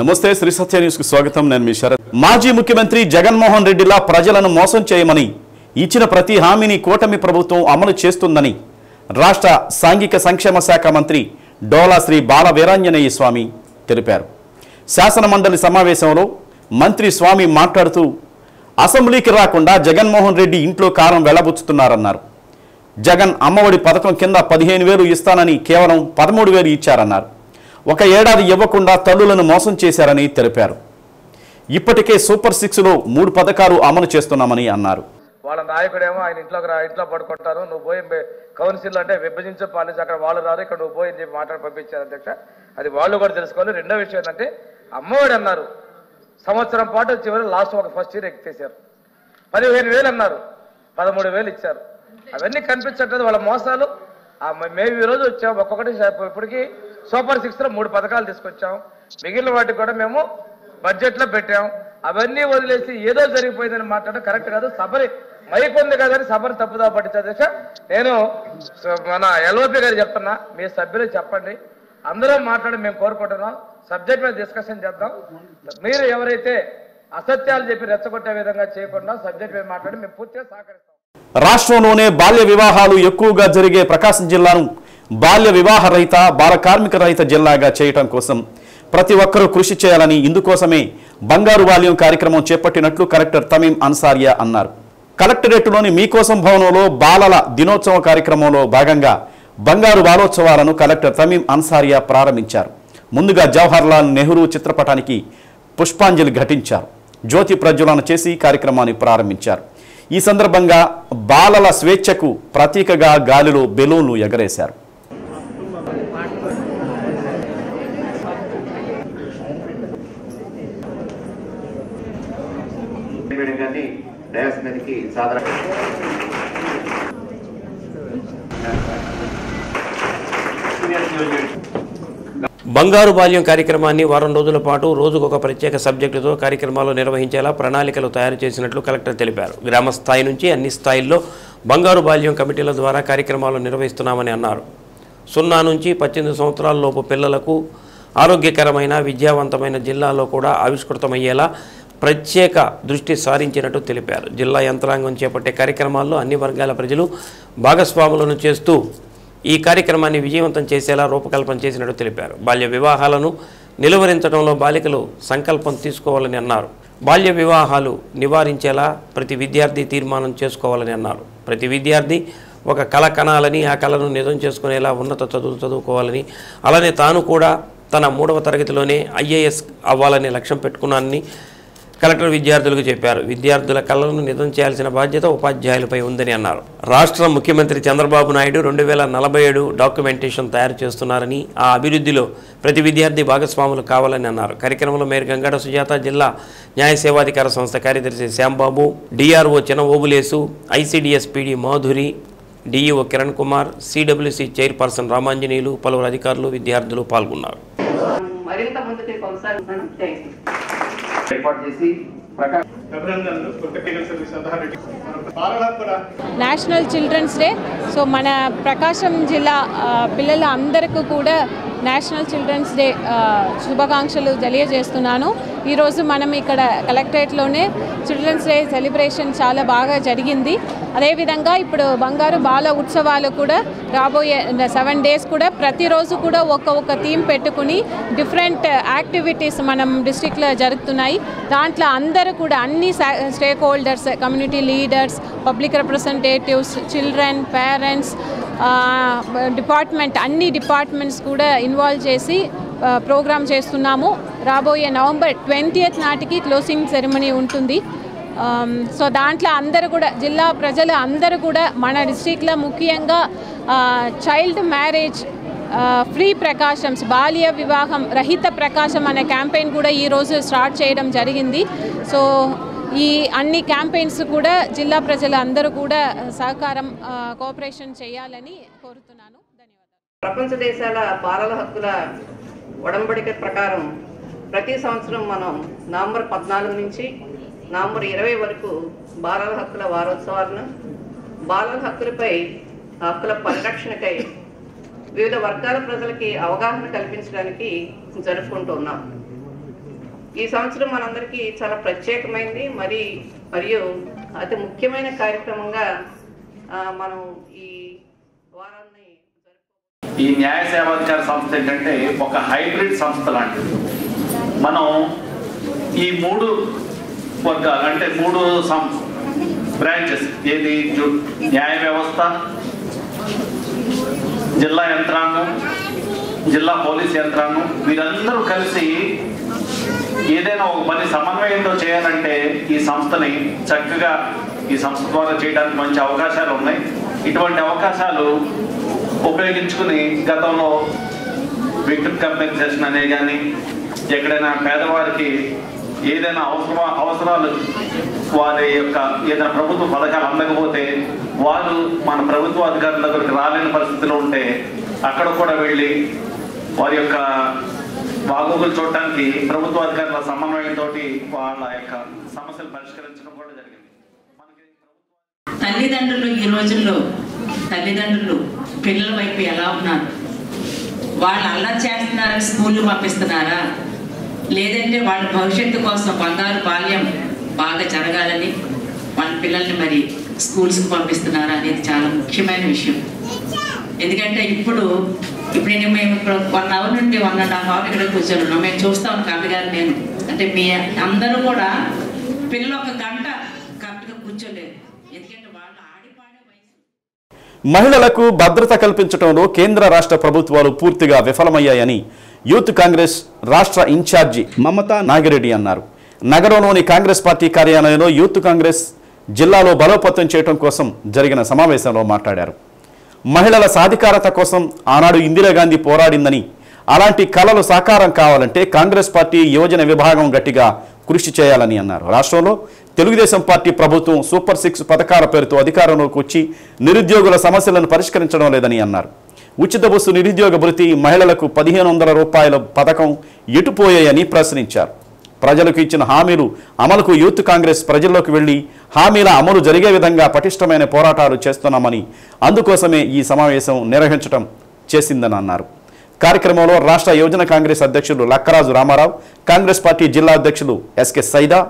నమస్తే శ్రీ సత్య న్యూస్ కు స్వాగతం. నేను మీ శరత్. మాజీ ముఖ్యమంత్రి జగన్మోహన్ రెడ్డిలా ప్రజలను మోసం చేయమని ఇచ్చిన ప్రతి హామీని కూటమి ప్రభుత్వం అమలు చేస్తుందని రాష్ట్ర సాంఘిక సంక్షేమ శాఖ మంత్రి డోలా శ్రీ బాల వీరాంజనేయ స్వామి తెలిపారు. శాసన మండలి సమావేశంలో మంత్రి స్వామి మాట్లాడుతూ అసెంబ్లీకి రాకుండా జగన్మోహన్ రెడ్డి ఇంట్లో కారం వెళ్లబుచ్చుతున్నారన్నారు. జగన్ అమ్మఒడి పథకం కింద 15,000 ఇస్తానని కేవలం 13,000 ఇచ్చారన్నారు. ఒక ఏడాది ఇవ్వకుండా తల్లులను మోసం చేశారని తెలిపారు. ఇప్పటికే సూపర్ 6లో 3 పథకాలు అమలు చేస్తున్నామని అన్నారు. వాళ్ళ నాయకుడేమో ఆయన ఇంట్లో పడుకుంటారు, నువ్వు పోయి కౌన్సిల్ అంటే విభజించే పాలించి అక్కడ వాళ్ళు రారు, ఇక్కడ నువ్వు పోయి చెప్పి మాట్లాడి పంపించారు అధ్యక్ష. అది వాళ్ళు కూడా తెలుసుకోవాలి. రెండో విషయం ఏంటంటే అమ్మఒడి అన్నారు, సంవత్సరం పాటు చివరి లాస్ట్ ఒక ఫస్ట్ ఇయర్ ఎక్కేశారు. 15,000 అన్నారు, 13,000 ఇచ్చారు. అవన్నీ కనిపించట్లేదు వాళ్ళ మోసాలు. మేము ఈరోజు వచ్చాం, ఒక్కొక్కటి ఇప్పటికీ సూపర్ 6లో 3 పథకాలు తీసుకొచ్చాం. మిగిలిన వాటికి కూడా మేము బడ్జెట్లో పెట్టాం. అవన్నీ వదిలేసి ఏదో జరిగిపోయిందని మాట్లాడడం కరెక్ట్ కాదు. సభని మైక్ ఉంది కదని సభని తప్పుదా పట్టించే దశ. నేను మన ఎల్ఓపి గారు చెప్తున్నా, మీ సభ్యులు చెప్పండి, అందరూ మాట్లాడి మేము కోరుకుంటున్నాం. సబ్జెక్ట్ మీద డిస్కషన్ చేద్దాం. మీరు ఎవరైతే అసత్యాలు చెప్పి రెచ్చగొట్టే విధంగా చేయకుండా సబ్జెక్ట్ మీద మాట్లాడి మేము పూర్తిగా సహకరిస్తాం. రాష్ట్రంలోనే బాల్య వివాహాలు ఎక్కువగా జరిగే ప్రకాశం జిల్లాను బాల్య వివాహ రహిత, బాల కార్మిక రహిత జిల్లాగా చేయటం కోసం ప్రతి ఒక్కరూ కృషి చేయాలని, ఇందుకోసమే బంగారు బాల్యం కార్యక్రమం చేపట్టినట్లు కలెక్టర్ తమీం అన్సారియా అన్నారు. కలెక్టరేట్లోని మీకోసం భవనంలో బాలల దినోత్సవ కార్యక్రమంలో భాగంగా బంగారు బాలోత్సవాలను కలెక్టర్ తమీం అన్సారియా ప్రారంభించారు. ముందుగా జవహర్లాల్ నెహ్రూ చిత్రపటానికి పుష్పాంజలి ఘటించారు. జ్యోతి ప్రజ్వలన చేసి కార్యక్రమాన్ని ప్రారంభించారు. ఈ సందర్భంగా బాలల స్వేచ్ఛకు ప్రతీకగా గాలిలో బెలూన్లు ఎగరేశారు. బంగారు బాల్యం కార్యక్రమాన్ని వారం రోజుల పాటు రోజుకొక ప్రత్యేక సబ్జెక్టుతో కార్యక్రమాలు నిర్వహించేలా ప్రణాళికలు తయారు చేసినట్లు కలెక్టర్ తెలిపారు. గ్రామ స్థాయి నుంచి అన్ని స్థాయిల్లో బంగారు బాల్యం కమిటీల ద్వారా కార్యక్రమాలు నిర్వహిస్తున్నామని అన్నారు. 0 నుంచి 18 సంవత్సరాలలోపు పిల్లలకు ఆరోగ్యకరమైన, విద్యావంతమైన జిల్లాలో కూడా ఆవిష్కృతమయ్యేలా ప్రత్యేక దృష్టి సారించినట్టు తెలిపారు. జిల్లా యంత్రాంగం చేపట్టే కార్యక్రమాల్లో అన్ని వర్గాల ప్రజలు భాగస్వాములను చేస్తూ ఈ కార్యక్రమాన్ని విజయవంతం చేసేలా రూపకల్పన చేసినట్టు తెలిపారు. బాల్య వివాహాలను నిలువరించడంలో బాలికలు సంకల్పం తీసుకోవాలని అన్నారు. బాల్య వివాహాలు నివారించేలా ప్రతి విద్యార్థి తీర్మానం చేసుకోవాలని అన్నారు. ప్రతి విద్యార్థి ఒక కళ కనాలని, ఆ కళను నిజం చేసుకునేలా ఉన్నత చదువులు చదువుకోవాలని, అలానే తాను కూడా తన 3వ తరగతిలోనే IAS అవ్వాలని లక్ష్యం పెట్టుకున్నానని కలెక్టర్ విద్యార్థులకు చెప్పారు. విద్యార్థుల కళలను నిజం చేయాల్సిన బాధ్యత ఉపాధ్యాయులపై ఉందని అన్నారు. రాష్ట్ర ముఖ్యమంత్రి చంద్రబాబు నాయుడు 2047 డాక్యుమెంటేషన్ తయారు చేస్తున్నారని, ఆ అభివృద్ధిలో ప్రతి విద్యార్థి భాగస్వాములు కావాలని అన్నారు. కార్యక్రమంలో మేయర్ గంగాడ సుజాత, జిల్లా న్యాయ సేవాధికార సంస్థ కార్యదర్శి శ్యాంబాబు, DRO చిన్న Obulesu, ICDS PD Madhuri, DEO Kiran Kumar, CWC chairperson Ramanjaneyulu, పలువురు అధికారులు, విద్యార్థులు పాల్గొన్నారు. National children's day. సో మన ప్రకాశం జిల్లా పిల్లల అందరికీ కూడా నేషనల్ చిల్డ్రన్స్ డే శుభాకాంక్షలు తెలియజేస్తున్నాను. ఈరోజు మనం ఇక్కడ కలెక్టరేట్లోనే చిల్డ్రన్స్ డే సెలబ్రేషన్ చాలా బాగా జరిగింది. అదేవిధంగా ఇప్పుడు బంగారు బాల ఉత్సవాలు కూడా రాబోయే 7 days కూడా ప్రతిరోజు కూడా ఒక థీమ్ పెట్టుకుని డిఫరెంట్ యాక్టివిటీస్ మనం డిస్ట్రిక్ట్లో జరుగుతున్నాయి. దాంట్లో అందరూ కూడా అన్ని stake holders, community leaders, public representatives, children, parents, department, అన్ని డిపార్ట్మెంట్స్ కూడా ఇన్వాల్వ్ చేసి ప్రోగ్రామ్ చేస్తున్నాము. రాబోయే November 20th నాటికి క్లోజింగ్ సెరమనీ ఉంటుంది. సో దాంట్లో అందరూ కూడా జిల్లా ప్రజలు అందరూ కూడా మన డిస్ట్రిక్ట్లో ముఖ్యంగా చైల్డ్ మ్యారేజ్ ఫ్రీ ప్రకాశం, బాల్య వివాహం రహిత ప్రకాశం అనే క్యాంపెయిన్ కూడా ఈరోజు స్టార్ట్ చేయడం జరిగింది. సో ఈ అన్ని క్యాంపెయిన్స్ కూడా జిల్లా ప్రజలు అందరూ కూడా సహకారం, కోఆపరేషన్ చేయాలని కోరుతున్నాను. ధన్యవాదాలు. ప్రపంచ దేశాల బాలల హక్కుల ఒడంబడిక ప్రకారం ప్రతి సంవత్సరం మనం November 14 నుంచి November 20 వరకు బాలల హక్కుల వారోత్సవాలను, బాలల హక్కులపై, హక్కుల పరిరక్షణకై వివిధ వర్గాల ప్రజలకి అవగాహన కల్పించడానికి జరుపుకుంటూ ఉన్నాం. ఈ సంవత్సరం మనందరికీ చాలా ప్రత్యేకమైంది మరియు అతి ముఖ్యమైన కార్యక్రమంగా మనం ఈ వారాన్ని ఈ న్యాయ సేవాధికార సంస్థ ఏంటంటే ఒక హైబ్రిడ్ సంస్థ లాంటిది. మనం ఈ 3 వర్గాలు అంటే 3 బ్రాంచెస్, ఏది న్యాయ వ్యవస్థ, జిల్లా యంత్రాంగం, జిల్లా పోలీస్ యంత్రాంగం, వీరందరూ కలిసి ఏదైనా ఒక పని సమన్వయంతో చేయాలంటే ఈ సంస్థని చక్కగా ఈ సంస్థ ద్వారా చేయడానికి మంచి అవకాశాలు ఉన్నాయి. ఇటువంటి అవకాశాలు ఉపయోగించుకుని గతంలో విక్టిమ్ కంపెన్సేషన్ అనే కానీ ఎక్కడైనా పేదవారికి ఏదైనా అవసరాలు వారి యొక్క ఏదైనా ప్రభుత్వ పథకాలు అందకపోతే వాళ్ళు మన ప్రభుత్వ అధికారుల దగ్గరికి రాలేని పరిస్థితిలో ఉంటే అక్కడ కూడా వెళ్ళి వారి యొక్క బాగోగులు చూడటానికి ప్రభుత్వ అధికారుల సమన్వయంతో వాళ్ళ యొక్క సమస్యలు పరిష్కరించడం కూడా జరిగింది. తల్లిదండ్రులు ఈ రోజుల్లో పిల్లల వైపు ఎలా ఉన్నారు? వాళ్ళు అల్లరి చేస్తున్నారని స్కూల్కి పంపిస్తున్నారా, లేదంటే వాళ్ళ భవిష్యత్తు కోసం బంగారు బాల్యం బాగా జరగాలని వాళ్ళ పిల్లల్ని మరి స్కూల్స్కి పంపిస్తున్నారా అనేది చాలా ముఖ్యమైన విషయం. ఎందుకంటే ఇప్పుడు మేము 1 అవర్ నుండి 1.5 అవర్ ఇక్కడ కూర్చొని ఉన్నాం. మేము చూస్తాం కవి గారు, నేను అంటే మీ అందరూ కూడా పిల్లలు 1 గంట కరెక్ట్గా కూర్చోలేదు. ఎందుకంటే వాళ్ళు ఆడిపాడే వయసు. మహిళలకు భద్రత కల్పించడంలో కేంద్ర రాష్ట్ర ప్రభుత్వాలు పూర్తిగా విఫలమయ్యాయని యూత్ కాంగ్రెస్ రాష్ట్ర ఇన్ఛార్జి మమతా నాగిరెడ్డి అన్నారు. నగరంలోని కాంగ్రెస్ పార్టీ కార్యాలయంలో యూత్ కాంగ్రెస్ జిల్లాలో బలోపేతం చేయడం కోసం జరిగిన సమావేశంలో మాట్లాడారు. మహిళల సాధికారత కోసం ఆనాడు ఇందిరాగాంధీ పోరాడిందని, అలాంటి కలలు సాకారం కావాలంటే కాంగ్రెస్ పార్టీ యువజన విభాగం గట్టిగా కృషి చేయాలని అన్నారు. రాష్ట్రంలో తెలుగుదేశం పార్టీ ప్రభుత్వం సూపర్ 6 పథకాల పేరుతో అధికారంలోకి వచ్చి నిరుద్యోగుల సమస్యలను పరిష్కరించడం లేదని అన్నారు. ఉచిత బస్సు, నిరుద్యోగ భృతి, మహిళలకు 1500 రూపాయల పథకం ఎటుపోయాయని ప్రశ్నించారు. ప్రజలకు ఇచ్చిన హామీలు అమలుకు యూత్ కాంగ్రెస్ ప్రజల్లోకి వెళ్లి హామీల అమలు జరిగే విధంగా పటిష్టమైన పోరాటాలు చేస్తున్నామని, అందుకోసమే ఈ సమావేశం నిర్వహించడం చేసిందని అన్నారు. కార్యక్రమంలో రాష్ట్ర యువజన కాంగ్రెస్ అధ్యక్షులు లక్కరాజు రామారావు, కాంగ్రెస్ పార్టీ జిల్లా అధ్యక్షులు ఎస్కే సైదా,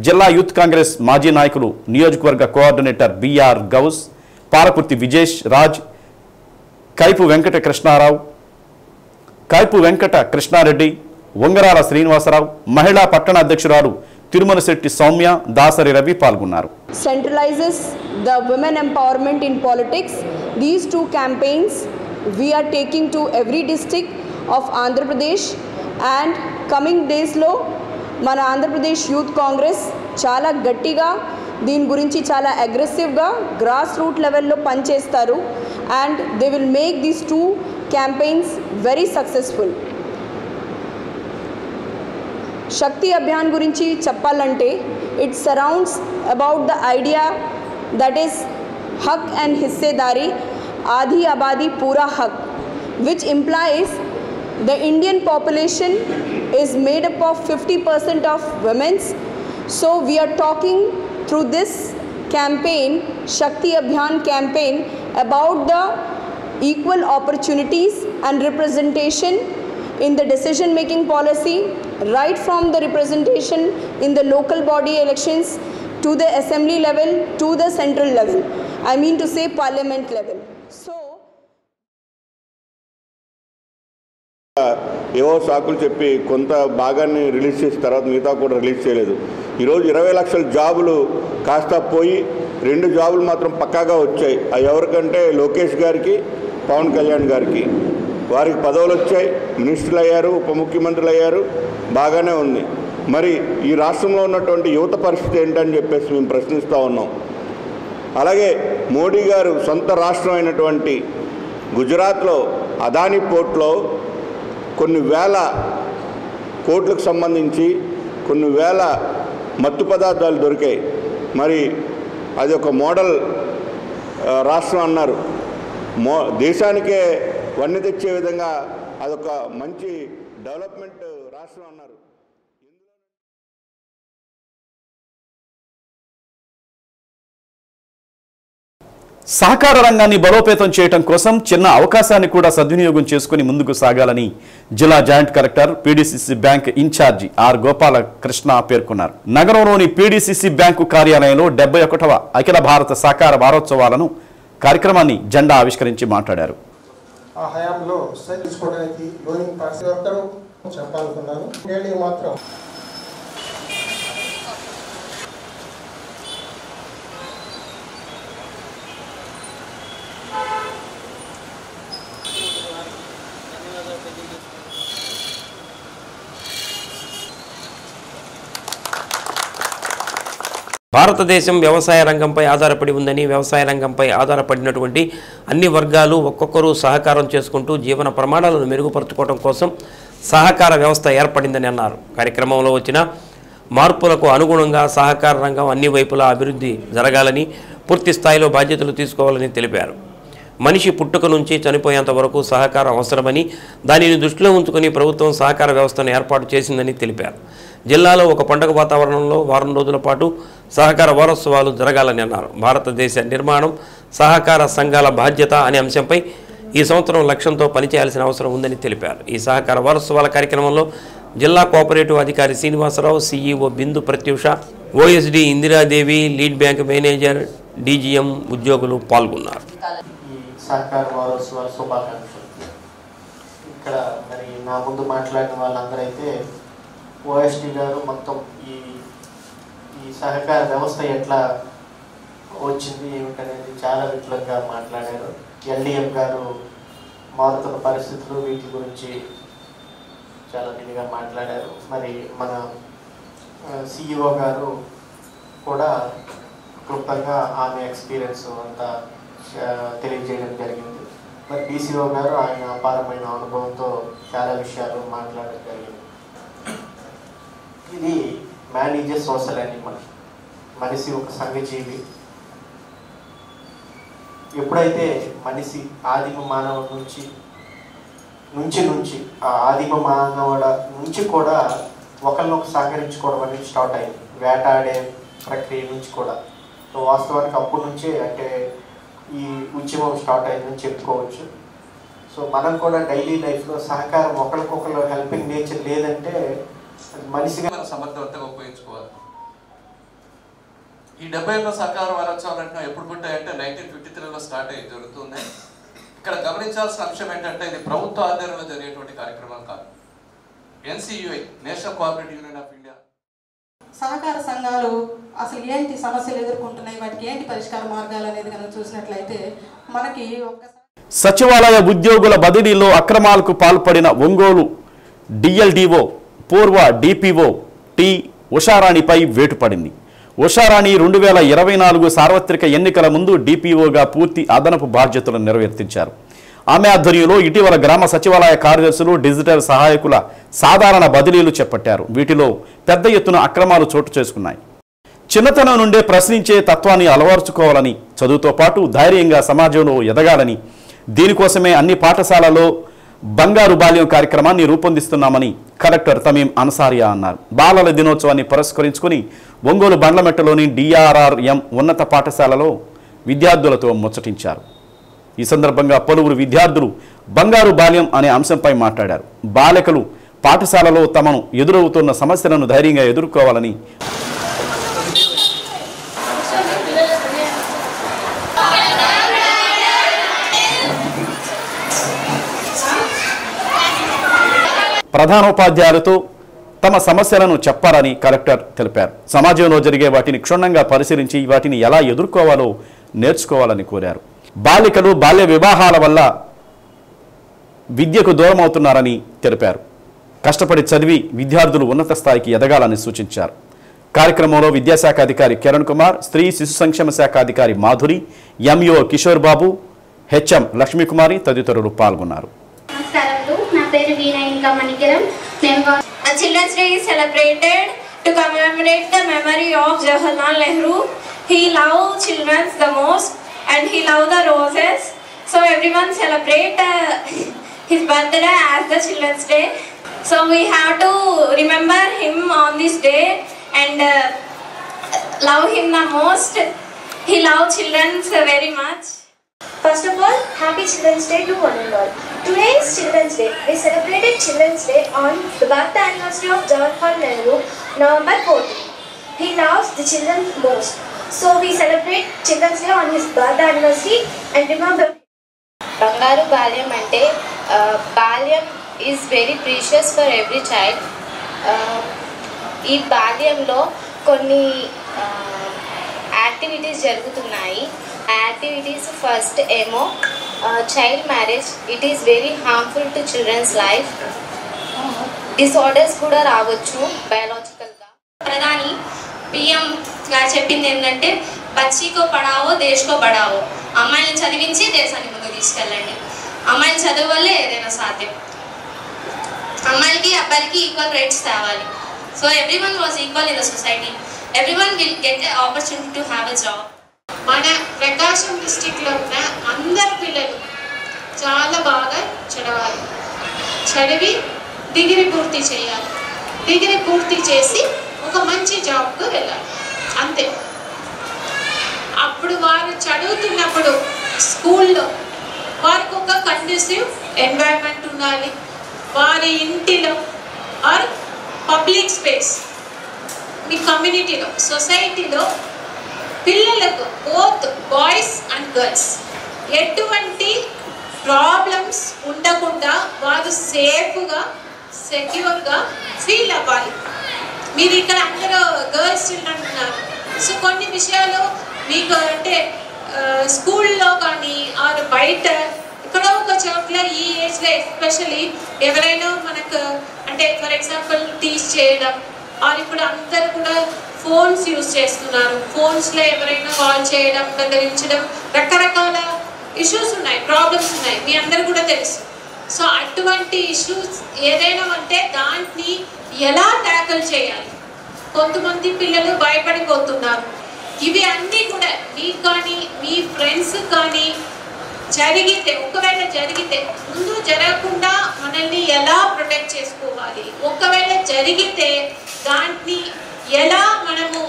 జిల్లా యూత్ కాంగ్రెస్ మాజీ నాయకులు, నియోజకవర్గ కోఆర్డినేటర్ బిఆర్ గౌస్, పాలకుర్తి విజేష్ రాజ్, కైపు వెంకట కృష్ణారెడ్డి, వంగరాల శ్రీనివాసరావు, మహిళా పట్టణ అధ్యక్షురాలు తిరుమలశెట్టి సౌమ్య, దాసరి రవి పాల్గొన్నారు. Centralizes the women empowerment in politics. These 2 campaigns we are taking to every district of Andhra Pradesh, and coming days lo mana Andhra Pradesh Youth Congress చాలా గట్టిగా దీని గురించి చాలా అగ్రెసివ్గా గ్రాస్ రూట్ లెవెల్లో పనిచేస్తారు. and they will make these 2 campaigns very successful. శక్తి అభియాన్ గురించి చెప్పాలంటే it surrounds about the idea that is hak and hissedari, आधी आबादी पूरा हक, which implies the Indian population is made up of 50% of women. So we are talking through this campaign, Shakti Abhiyan campaign, about the equal opportunities and representation in the decision making policy, right from the representation in the local body elections to the assembly level to the central level, I mean to say parliament level. So ఏవో సాకులు చెప్పి కొంత భాగాన్ని release చేసిన తర్వాత మిగతా కూడా release చేయలేదు. ఈరోజు 20 లక్షల జాబులు కాస్త పోయి 2 జాబులు మాత్రం పక్కాగా వచ్చాయి. అవి ఎవరికంటే లోకేష్ గారికి, పవన్ కళ్యాణ్ గారికి. వారికి పదవులు వచ్చాయి, మినిస్టర్లు అయ్యారు, ఉప ముఖ్యమంత్రులు అయ్యారు, బాగానే ఉంది. మరి ఈ రాష్ట్రంలో ఉన్నటువంటి యువత పరిస్థితి ఏంటని చెప్పేసి మేము ప్రశ్నిస్తూ ఉన్నాం. అలాగే మోడీ గారు సొంత రాష్ట్రం అయినటువంటి గుజరాత్లో అదానీ పోర్ట్లో కొన్ని వేల కోట్లకు సంబంధించి కొన్ని వేల మత్తు పదార్థాలు దొరికాయి. మరి అది ఒక మోడల్ రాష్ట్రం అన్నారు. దేశానికే వన్నె తెచ్చే విధంగా అదొక మంచి డెవలప్మెంట్ రాష్ట్రం అన్నారు. సహకార రంగాన్ని బలోపేతం చేయడం కోసం చిన్న అవకాశాన్ని కూడా సద్వినియోగం చేసుకుని ముందుకు సాగాలని జిల్లా joint collector PDCC bank incharge R Gopalakrishna పేర్కొన్నారు. నగరంలోని పీడీసీసీ బ్యాంకు కార్యాలయంలో 71వ అఖిల భారత సహకార వారోత్సవాలను కార్యక్రమాన్ని జెండా ఆవిష్కరించి మాట్లాడారు. ఆ హయాంలో తీసుకోవడానికి లోనింగ్ ప్రతి ఒక్కరూ చెప్పాలనుకున్నాను. మాత్రం భారతదేశం వ్యవసాయ రంగంపై ఆధారపడి ఉందని, వ్యవసాయ రంగంపై ఆధారపడినటువంటి అన్ని వర్గాలు ఒక్కొక్కరు సహకారం చేసుకుంటూ జీవన ప్రమాణాలను మెరుగుపరచుకోవడం కోసం సహకార వ్యవస్థ ఏర్పడిందని అన్నారు. కార్యక్రమంలో వచ్చిన మార్పులకు అనుగుణంగా సహకార రంగం అన్ని వైపులా అభివృద్ధి జరగాలని, పూర్తి స్థాయిలో బాధ్యతలు తీసుకోవాలని తెలిపారు. మనిషి పుట్టుక నుంచి చనిపోయేంత వరకు సహకారం అవసరమని, దానిని దృష్టిలో ఉంచుకుని ప్రభుత్వం సహకార వ్యవస్థను ఏర్పాటు చేసిందని తెలిపారు. జిల్లాలో ఒక పండుగ వాతావరణంలో వారం రోజుల పాటు సహకార వారోత్సవాలు జరగాలని అన్నారు. భారతదేశ నిర్మాణం సహకార సంఘాల బాధ్యత అనే అంశంపై ఈ సంవత్సరం లక్ష్యంతో పనిచేయాల్సిన అవసరం ఉందని తెలిపారు. ఈ సహకార వారోత్సవాల కార్యక్రమంలో జిల్లా కోఆపరేటివ్ అధికారి Srinivasarao, CEO Bindu Pratyusha, OSD Indiradevi, lead bank manager, DGM ఉద్యోగులు పాల్గొన్నారు. సహకార వారోత్సవాల శుభాకాంక్షలు. ఇక్కడ మరి నా ముందు మాట్లాడిన వాళ్ళందరూ అయితే ఓఎస్డి గారు మొత్తం ఈ సహకార వ్యవస్థ ఎట్లా వచ్చింది ఏమిటనేది చాలా విపులంగా మాట్లాడారు. ఎల్డిఎం గారు మారుతున్న పరిస్థితులు వీటి గురించి చాలా దీనిగా మాట్లాడారు. మరి మన సిఇఓ గారు కూడా క్లుప్తంగా ఆమె ఎక్స్పీరియన్స్ అంతా తెలియజేయడం జరిగింది. మరి బీసీఓ గారు ఆయన అపారమైన అనుభవంతో చాలా విషయాలు మాట్లాడడం జరిగింది. ఇది మేనేజర్ సోషల్ యానిమల్. మనిషి ఒక సంఘజీవి. ఎప్పుడైతే మనిషి ఆదిమ మానవుడి నుంచి ఆ ఆదిమ మానవుడ నుంచి కూడా ఒకరినొక సహకరించుకోవడం అనేది స్టార్ట్ అయింది. వేటాడే ప్రక్రియ నుంచి కూడా. సో వాస్తవానికి అప్పటి నుంచే అంటే ఈ ఉద్యమం స్టార్ట్ అయిందని చెప్పుకోవచ్చు. సో మనం కూడా డైలీ లైఫ్లో సహకారం ఒకరికొకరు హెల్పింగ్ నేచర్ లేదంటే మనిషిగా మనం సమర్థవంతంగా ఉపయోగించుకోవాలి. ఈ 71 సహకార వారోత్సవాలు అంటే ఎప్పుడు పుట్టాయంటే 1953లో స్టార్ట్ అయ్యి జరుగుతున్నాయి. ఇక్కడ గమనించాల్సిన అంశం ఏంటంటే ఇది ప్రభుత్వ ఆధ్వర్యంలో జరిగేటువంటి కార్యక్రమం కాదు. NCUI, national cooperative union of India, సహకార సంఘాలు అసలు ఏంటి సమస్యలు ఎదుర్కొంటున్నాయి, వాటికి ఏంటి పరిష్కార మార్గాలు అనేది కనుక చూసినట్లయితే మనకి సచివాలయ ఉద్యోగుల బదిలీలో అక్రమాలకు పాల్పడిన ఒంగోలు డిఎల్డిఓ పూర్వ డిపిఓ టి ఉషారాణిపై వేటు పడింది. ఉషారాణి 2024 సార్వత్రిక ఎన్నికల ముందు డిపిఓగా పూర్తి అదనపు బాధ్యతలను నిర్వర్తించారు. ఆమె ఆధ్వర్యంలో ఇటీవల గ్రామ సచివాలయ కార్యదర్శులు, డిజిటల్ సహాయకుల సాధారణ బదిలీలు చేపట్టారు. వీటిలో పెద్ద ఎత్తున అక్రమాలు చోటు చేసుకున్నాయి. చిన్నతనం నుండే ప్రశ్నించే తత్వాన్ని అలవర్చుకోవాలని, చదువుతో పాటు ధైర్యంగా సమాజంలో ఎదగాలని, దీనికోసమే అన్ని పాఠశాలలో బంగారు బాల్యం కార్యక్రమాన్ని రూపొందిస్తున్నామని కలెక్టర్ తమీం అన్సారియా అన్నారు. బాలల దినోత్సవాన్ని పురస్కరించుకుని ఒంగోలు బండ్లమెట్టలోని డిఆర్ఆర్ఎం ఉన్నత పాఠశాలలో విద్యార్థులతో ముచ్చటించారు. ఈ సందర్భంగా పలువురు విద్యార్థులు బంగారు బాల్యం అనే అంశంపై మాట్లాడారు. బాలికలు పాఠశాలలో తమను ఎదురవుతున్న సమస్యలను ధైర్యంగా ఎదుర్కోవాలని, ప్రధానోపాధ్యాయులతో తమ సమస్యలను చెప్పాలని కలెక్టర్ తెలిపారు. సమాజంలో జరిగే వాటిని క్షుణ్ణంగా పరిశీలించి వాటిని ఎలా ఎదుర్కోవాలో నేర్చుకోవాలని కోరారు. బాలికలు బాల్య వివాహాల వల్ల విద్యకు దూరం అవుతున్నారని తెలిపారు. కష్టపడి చదివి విద్యార్థులు ఉన్నత స్థాయికి ఎదగాలని సూచించారు. కార్యక్రమంలో విద్యాశాఖ అధికారి కిరణ్ కుమార్, స్త్రీ శిశు సంక్షేమ శాఖ అధికారి మాధురి, ఎంఈఓ కిషోర్ బాబు, హెచ్ఎం లక్ష్మీకుమారి తదితరులు పాల్గొన్నారు. Children's Day is celebrated to commemorate the memory of Jawaharlal Nehru. He loved children the most and he loved the roses. So everyone celebrate his birthday as the Children's Day. So we have to remember him on this day and love him the most. He loved children very much. First of all, Happy Children's Day to one and all. Today is Children's Day. We celebrated Children's Day on the birth anniversary of Jawaharlal Nehru, November 14. He loves the children most. So we celebrate Children's Day on his birth anniversary and remember. Bangaru Balyam ante Balyam is very precious for every child. ఈ బాల్యంలో కొన్ని activities జరుగుతున్నాయి. ఆ activities first ఏమో child marriage. It is very harmful to children's life. Disorders కూడా రావచ్చు బయాలజికల్గా. ప్రధాని PM గారు చెప్పింది ఏంటంటే బచ్చీకో పడావో దేశకో బడావో. అమ్మాయిని చదివించి దేశాన్ని ముందుకు తీసుకెళ్ళండి. అమ్మాయిని చదువు వల్లే ఏదైనా సాధ్యం. అమ్మాయిలకి అబ్బాయిలకి ఈక్వల్ రైట్స్ తేవాలి. So everyone was equal in the society. Everyone will get a opportunity to have a job. మన ప్రకాశం డిస్టిక్లో ఉన్న అందరు పిల్లలు చాలా బాగా చదవాలి. చదివి డిగ్రీ పూర్తి చేయాలి. డిగ్రీ పూర్తి చేసి ఒక మంచి జాబ్కు వెళ్ళాలి. అంతే. అప్పుడు వారు చదువుతున్నప్పుడు స్కూల్లో వారికి ఒక కండ్యూసివ్ ఎన్వైరన్మెంట్ ఉండాలి. వారి ఇంటిలో ఆర్ పబ్లిక్ స్పేస్, మీ కమ్యూనిటీలో, సొసైటీలో పిల్లలకు బోత్ బాయ్స్ అండ్ గర్ల్స్ ఎటువంటి ప్రాబ్లమ్స్ ఉండకుండా వారు సేఫ్గా సెక్యూర్గా ఫీల్ అవ్వాలి. మీరు ఇక్కడ అందరూ గర్ల్స్ చిల్డ్రన్ ఉన్నారు. సో కొన్ని విషయాలు మీకు అంటే స్కూల్లో కానీ ఆర్ బయట ఇక్కడ ఒక చోట్ల ఈ ఏజ్లో ఎస్పెషలీ ఎవరైనా మనకు అంటే ఫర్ ఎగ్జాంపుల్ టీచ్ చేయడం ఆర్ ఇప్పుడు అందరు కూడా ఫోన్స్ యూజ్ చేస్తున్నారు. ఫోన్స్లో ఎవరైనా కాల్ చేయడం, బెదిరించడం, రకరకాల ఇష్యూస్ ఉన్నాయి, ప్రాబ్లమ్స్ ఉన్నాయి, మీ అందరు కూడా తెలుసు. సో అటువంటి ఇష్యూస్ ఏదైనా ఉంటే దాన్ని ఎలా ట్యాకిల్ చేయాలి. కొంతమంది పిల్లలు భయపడిపోతున్నారు. ఇవి అన్నీ కూడా మీకు కానీ మీ ఫ్రెండ్స్ కానీ జరిగితే, ఒకవేళ జరిగితే ముందు జరగకుండా మనల్ని ఎలా ప్రొటెక్ట్ చేసుకోవాలి, ఒకవేళ జరిగితే దాన్ని ఎలా మనము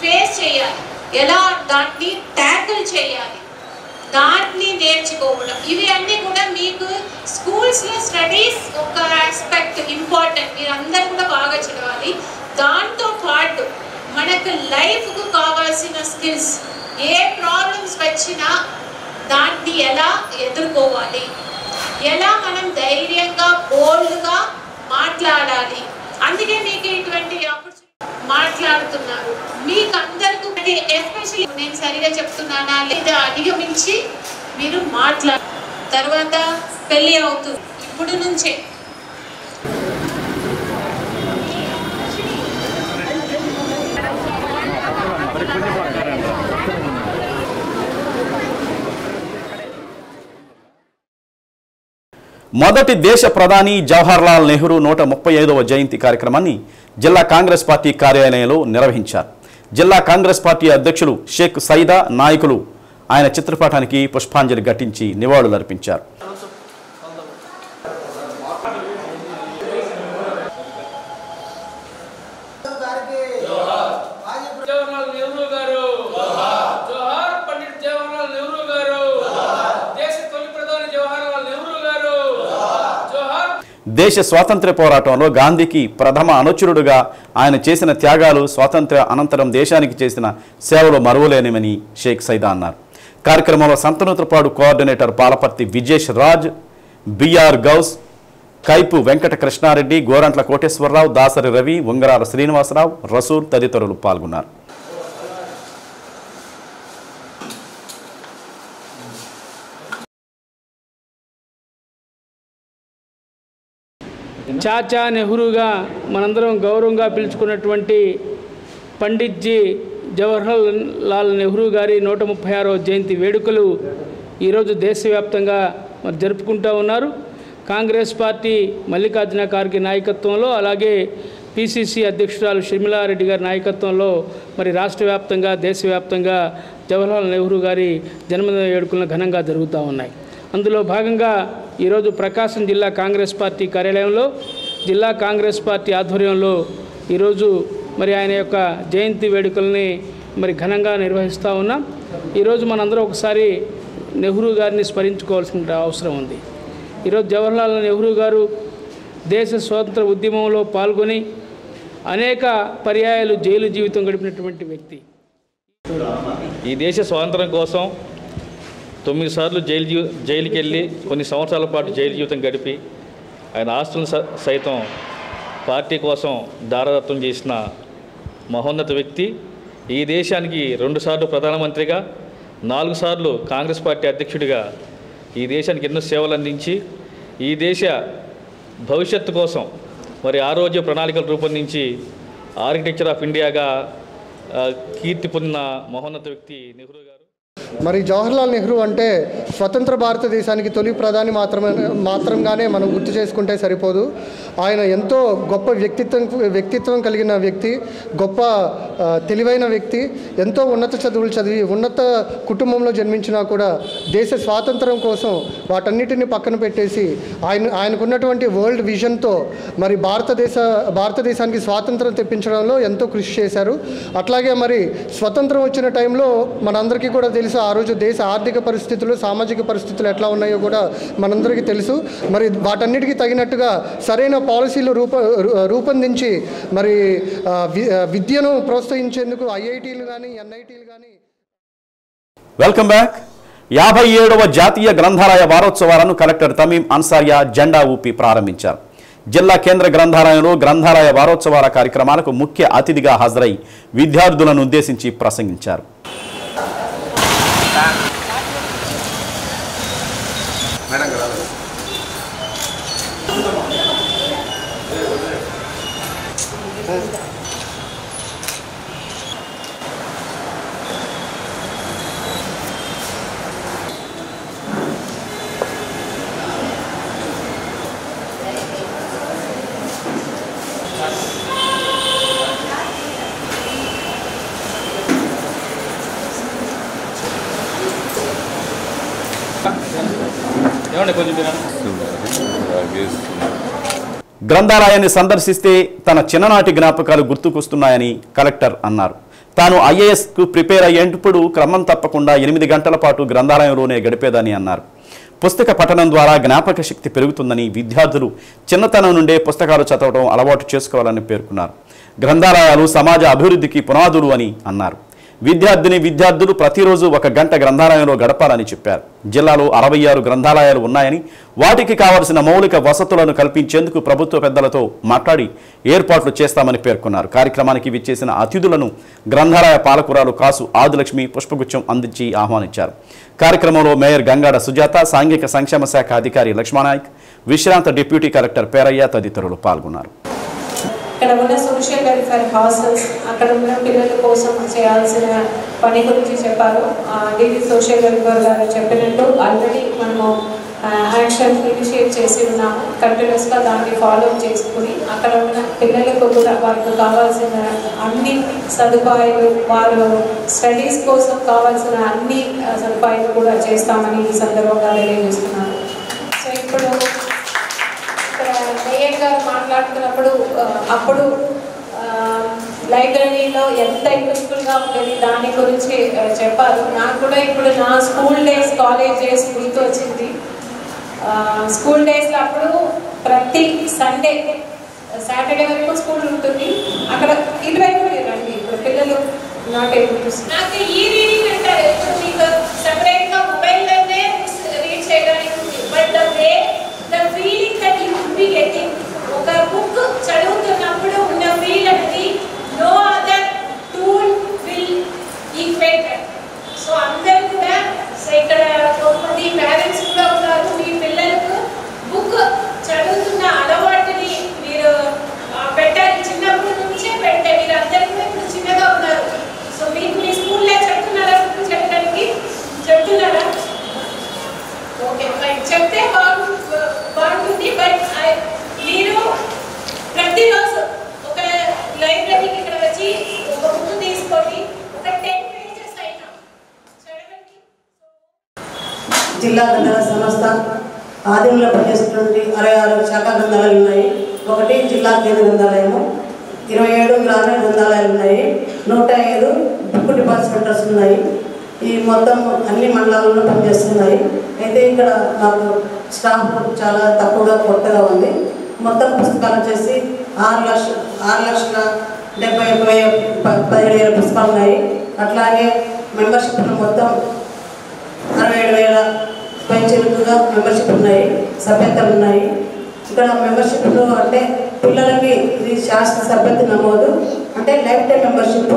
ఫేస్ చేయాలి, ఎలా దాన్ని ట్యాకిల్ చేయాలి, దాన్ని నేర్చుకోవడం, ఇవి అన్నీ కూడా మీకు స్కూల్స్లో స్టడీస్ ఒక ఆస్పెక్ట్ ఇంపార్టెంట్. మీరు అందరు కూడా బాగా చదవాలి. దాంతో పాటు మనకు లైఫ్కు కావాల్సిన స్కిల్స్, ఏ ప్రాబ్లమ్స్ వచ్చినా దాన్ని ఎలా ఎదుర్కోవాలి, ఎలా మనం ధైర్యంగా బోల్డ్గా మాట్లాడాలి. అందుకే మీకు ఇటువంటి ఆపర్చునిటీ మాట్లాడుతున్నారు. మీకు అందరికీ ఎస్పెషల్లీ నేను సరిగా చెప్తున్నానా లేదా అధిగమించి మీరు తర్వాత పెళ్ళి అవుతుంది ఇప్పుడు నుంచే. మొదటి దేశ ప్రధాని జవహర్లాల్ నెహ్రూ 135వ జయంతి కార్యక్రమాన్ని జిల్లా కాంగ్రెస్ పార్టీ కార్యాలయంలో నిర్వహించారు. జిల్లా కాంగ్రెస్ పార్టీ అధ్యక్షులు షేక్ సైదా, నాయకులు ఆయన చిత్రపటానికి పుష్పాంజలి ఘటించి నివాళులర్పించారు. దేశ స్వాతంత్ర్య పోరాటంలో గాంధీకి ప్రథమ అనుచరుడుగా ఆయన చేసిన త్యాగాలు స్వాతంత్ర్య అనంతరం దేశానికి చేసిన సేవలు మరువలేనివని షేక్ సైదా అన్నారు. కార్యక్రమంలో సంతనూతపాడు కోఆర్డినేటర్ పాలపర్తి విజేష్ రాజ్, బిఆర్ గౌస్, కైపు వెంకట కృష్ణారెడ్డి, గోరంట్ల కోటేశ్వరరావు, దాసరి రవి, ఉంగరాల శ్రీనివాసరావు, రసూల్ తదితరులు పాల్గొన్నారు. చాచా నెహ్రూగా మనందరం గౌరవంగా పిలుచుకున్నటువంటి పండిట్జీ జవహర్లాల్ లాల్ నెహ్రూ గారి 136వ జయంతి వేడుకలు ఈరోజు దేశవ్యాప్తంగా మరి జరుపుకుంటూ ఉన్నారు. కాంగ్రెస్ పార్టీ మల్లికార్జున ఖార్గే నాయకత్వంలో, అలాగే పిసిసి అధ్యక్షురాలు షర్మిలారెడ్డి గారి నాయకత్వంలో మరి రాష్ట్ర వ్యాప్తంగా, దేశవ్యాప్తంగా జవహర్లాల్ నెహ్రూ గారి జన్మదిన వేడుకలను ఘనంగా జరుగుతూ ఉన్నాయి. అందులో భాగంగా ఈరోజు ప్రకాశం జిల్లా కాంగ్రెస్ పార్టీ కార్యాలయంలో, జిల్లా కాంగ్రెస్ పార్టీ ఆధ్వర్యంలో ఈరోజు మరి ఆయన యొక్క జయంతి వేడుకల్ని మరి ఘనంగా నిర్వహిస్తూ ఉన్నాం. ఈరోజు మనందరం ఒకసారి నెహ్రూ గారిని స్మరించుకోవాల్సిన అవసరం ఉంది. ఈరోజు జవహర్లాల్ నెహ్రూ గారు దేశ స్వాతంత్ర ఉద్యమంలో పాల్గొని అనేక పర్యాయాలు జైలు జీవితం గడిపినటువంటి వ్యక్తి. ఈ దేశ స్వాతంత్రం కోసం 9 సార్లు జైలుకి వెళ్ళి కొన్ని సంవత్సరాల పాటు జైలు జీవితం గడిపి ఆయన ఆస్తులను సైతం పార్టీ కోసం దారదత్తం చేసిన మహోన్నత వ్యక్తి. ఈ దేశానికి 2 సార్లు ప్రధానమంత్రిగా 4 సార్లు కాంగ్రెస్ పార్టీ అధ్యక్షుడిగా ఈ దేశానికి ఎన్నో సేవలు అందించి ఈ దేశ భవిష్యత్తు కోసం మరి ఆరోగ్య ప్రణాళికలు రూపొందించి ఆర్కిటెక్చర్ ఆఫ్ ఇండియాగా కీర్తి పొందిన మహోన్నత వ్యక్తి నెహ్రూ గారు. మరి జవహర్లాల్ నెహ్రూ అంటే స్వతంత్ర భారతదేశానికి తొలి ప్రధాని మాత్రంగానే మనం గుర్తు చేసుకుంటే సరిపోదు. ఆయన ఎంతో గొప్ప వ్యక్తిత్వం కలిగిన వ్యక్తి, గొప్ప తెలివైన వ్యక్తి, ఎంతో ఉన్నత చదువులు చదివి ఉన్నత కుటుంబంలో జన్మించినా కూడా దేశ స్వాతంత్రం కోసం వాటన్నిటిని పక్కన పెట్టేసి ఆయనకున్నటువంటి వరల్డ్ విజన్తో మరి భారతదేశానికి స్వాతంత్రం తెప్పించడంలో ఎంతో కృషి చేశారు. అట్లాగే మరి స్వతంత్రం వచ్చిన టైంలో మనందరికీ కూడా తెలుసు ఆ రోజు దేశ ఆర్థిక పరిస్థితులు, సామాజిక పరిస్థితులు ఎట్లా ఉన్నాయో కూడా మనందరికీ తెలుసు. మరి వాటన్నిటికీ తగినట్టుగా సరైన పాలసీలు రూపొందించి మరి విద్యను ప్రోత్సహించేందుకు ఐఐటీలు కానీ ఎన్ఐటీలు కానీ. Welcome back. 57వ జాతీయ గ్రంథాలయ వారోత్సవాలను కలెక్టర్ తమీం అన్సారియా జెండా ఊపి ప్రారంభించారు. జిల్లా కేంద్ర గ్రంథాలయంలో గ్రంథాలయ వారోత్సవాల కార్యక్రమాలకు ముఖ్య అతిథిగా హాజరై విద్యార్థులను ఉద్దేశించి ప్రసంగించారు. గ్రంథాలయాన్ని సందర్శిస్తే తన చిన్ననాటి జ్ఞాపకాలు గుర్తుకొస్తున్నాయని కలెక్టర్ అన్నారు. తాను ఐఏఎస్కు ప్రిపేర్ అయ్యేటప్పుడు క్రమం తప్పకుండా 8 గంటల పాటు గ్రంథాలయంలోనే గడిపేదని అన్నారు. పుస్తక పఠనం ద్వారా జ్ఞాపక శక్తి పెరుగుతుందని, విద్యార్థులు చిన్నతనం నుండే పుస్తకాలు చదవడం అలవాటు చేసుకోవాలని పేర్కొన్నారు. గ్రంథాలయాలు సమాజ అభివృద్ధికి పునాదులు అని అన్నారు. విద్యార్థులు ప్రతిరోజు 1 గంట గ్రంథాలయంలో గడపాలని చెప్పారు. జిల్లాలో 66 గ్రంథాలయాలు ఉన్నాయని, వాటికి కావలసిన మౌలిక వసతులను కల్పించేందుకు ప్రభుత్వ పెద్దలతో మాట్లాడి ఏర్పాట్లు చేస్తామని పేర్కొన్నారు. కార్యక్రమానికి విచ్చేసిన అతిథులను గ్రంథాలయ పాలకురాలు కాసు ఆదిలక్ష్మి పుష్పగుచ్చం అందించి ఆహ్వానించారు. కార్యక్రమంలో మేయర్ గంగాడ సుజాత, సాంఘిక సంక్షేమ శాఖ అధికారి లక్ష్మణనాయక్, విశ్రాంత డిప్యూటీ కలెక్టర్ పేరయ్య తదితరులు పాల్గొన్నారు. ఇక్కడ ఉన్న సోషల్ వెల్ఫేర్ హాస్టల్స్, అక్కడ ఉన్న పిల్లల కోసం చేయాల్సిన పని గురించి చెప్పారు. డిడి సోషల్ వెల్ఫేర్ గారు చెప్పినట్టు ఆల్రెడీ మనము యాక్షన్ ఇనిషియేట్ చేసి ఉన్నాము. కంటిన్యూస్గా దాన్ని ఫాలో చేసుకుని అక్కడ ఉన్న పిల్లలకు కూడా వారికి కావాల్సిన అన్ని సదుపాయాలు, వారు స్టడీస్ కోసం కావాల్సిన అన్ని సదుపాయాలు కూడా చేస్తామని ఈ సందర్భంగా తెలియజేస్తున్నాను. సో ఇప్పుడు మేయర్ గారు మాట్లాడుతున్నప్పుడు అప్పుడు లైబ్రరీలో ఎంత యూస్ఫుల్గా ఉంటుంది దాని గురించి చెప్పారు. నాకు కూడా ఇప్పుడు నా స్కూల్ డేస్, కాలేజ్ డేస్ గుర్తు వచ్చింది. స్కూల్ డేస్లో అప్పుడు ప్రతి సండే, సాటర్డే వరకు స్కూల్ ఉంటుంది. అక్కడ ఇటువైపు రండి, ఇప్పుడు పిల్లలు నాట్ ఏబుల్ టు సీ. నాకు ఈ రీడింగ్ అంటారు, ఇప్పుడు మీకు సెపరేట్గా మొబైల్లోనే రీడ్ చేయడానికి ఉంది. But the way the feeling that you would be getting, ఒక బుక్ చదువుతున్నప్పుడు ఉన్న ఫీల్ అనేది no other tool will equate that. So అందరూ కూడా ఇక్కడ కొంతమంది పేరెంట్స్ కూడా ఉన్నారు. మీ పిల్లలకు బుక్ చదువుతున్న అలవాటుని మీరు పెట్టాలి, చిన్నప్పటి నుంచే పెట్టాలి. మీరు అందరూ కూడా ఇప్పుడు చిన్నగా ఉన్నారు. సో మీకు మీ స్కూల్లో చెప్తున్నారా, బుక్ చెప్పడానికి చెప్తున్నారా? ఓకే, చెప్తే బాగుంటుంది. బట్ మీరు ప్రతిరోజు ఒక లైబ్రరీకి ఇక్కడ వచ్చి ఒక బుక్ తీసుకొని ఒక 10 పేజెస్ అయినా చదవండి. జిల్లా గ్రంథాలయ సంస్థ ఆధీనంలో పనిచేస్తున్నటువంటి 66 శాఖా గ్రంథాలయాలు ఉన్నాయి. ఒకటి జిల్లా కేంద్ర గ్రంథాలయము, 27 గ్రామీణ గ్రంథాలయాలు ఉన్నాయి, 105 బుక్ డిపాజిట్ సెంటర్స్ ఉన్నాయి. ఈ మొత్తం అన్ని మండలాల్లో పనిచేస్తున్నాయి. అయితే ఇక్కడ నాకు స్టాఫ్ చాలా తక్కువగా కొత్తగా ఉంది. మొత్తం పుస్తకాలు వచ్చేసి 6,70,17,000 పుస్తకాలు ఉన్నాయి. అట్లాగే మెంబర్షిప్లు మొత్తం 67,000 పైచిలుకుగా మెంబర్షిప్ ఉన్నాయి, సభ్యతలు ఉన్నాయి. ఇక్కడ మెంబర్షిప్లు అంటే పిల్లలకి ఇది శాస్త్ర సభ్యత నమోదు అంటే లైఫ్ టైం మెంబర్షిప్.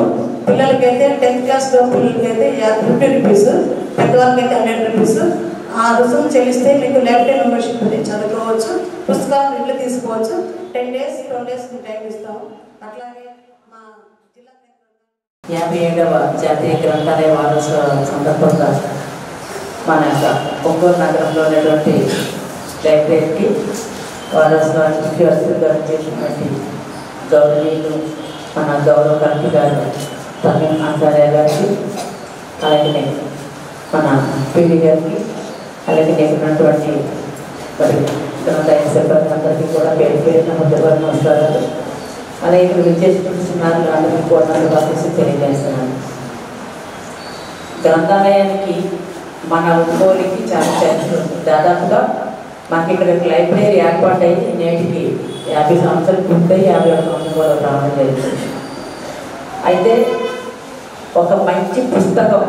పిల్లలకైతే 10th క్లాస్లో పిల్లలకైతే 50 రూపీస్, పెద్దవాళ్ళకైతే 100 రూపీస్. ఆ రుసుము చెల్లిస్తే మీకు లైఫ్ టైం మెంబర్షిప్ చదువుకోవచ్చు, పుస్తకాలు ఇంట్లో తీసుకోవచ్చు. 10 days 12 days టైం ఇస్తాము. అట్లాగే మా జిల్లా 57వ జాతీయ గ్రంథాలయ వారోత్సవ సందర్భంగా మన ఒంగోలు నగరంలో ఉన్నటువంటి లైబ్రరీకి వారోత్సవానికి ముఖ్య అతిథిగా చేసినటువంటి గౌరవనీయులు మన గౌరవ కలెక్టర్ గారు తమిళ ఆచార్య గారికి, అలాగే మన పీడి గారికి, అలాగే ఉన్నటువంటి మరి గ్రంథాలయ సిబ్బంది అందరికీ కూడా పేరు పేరున హృదయపూర్వక నమస్కారాలు. అలాగే ఇక్కడ విచ్చేసుకుంటున్నారు అందరికీ కూడా తెలియజేస్తున్నాను. గ్రంథాలయానికి మన ఒంగోలుకి చాలా చరిత్ర ఉంది. దాదాపుగా మాకు ఇక్కడ లైబ్రరీ ఏర్పాటై నేటికి 50 సంవత్సరాలు పూర్తయి 51 సంవత్సరాలు రావడం జరుగుతుంది. అయితే ఒక మంచి పుస్తకం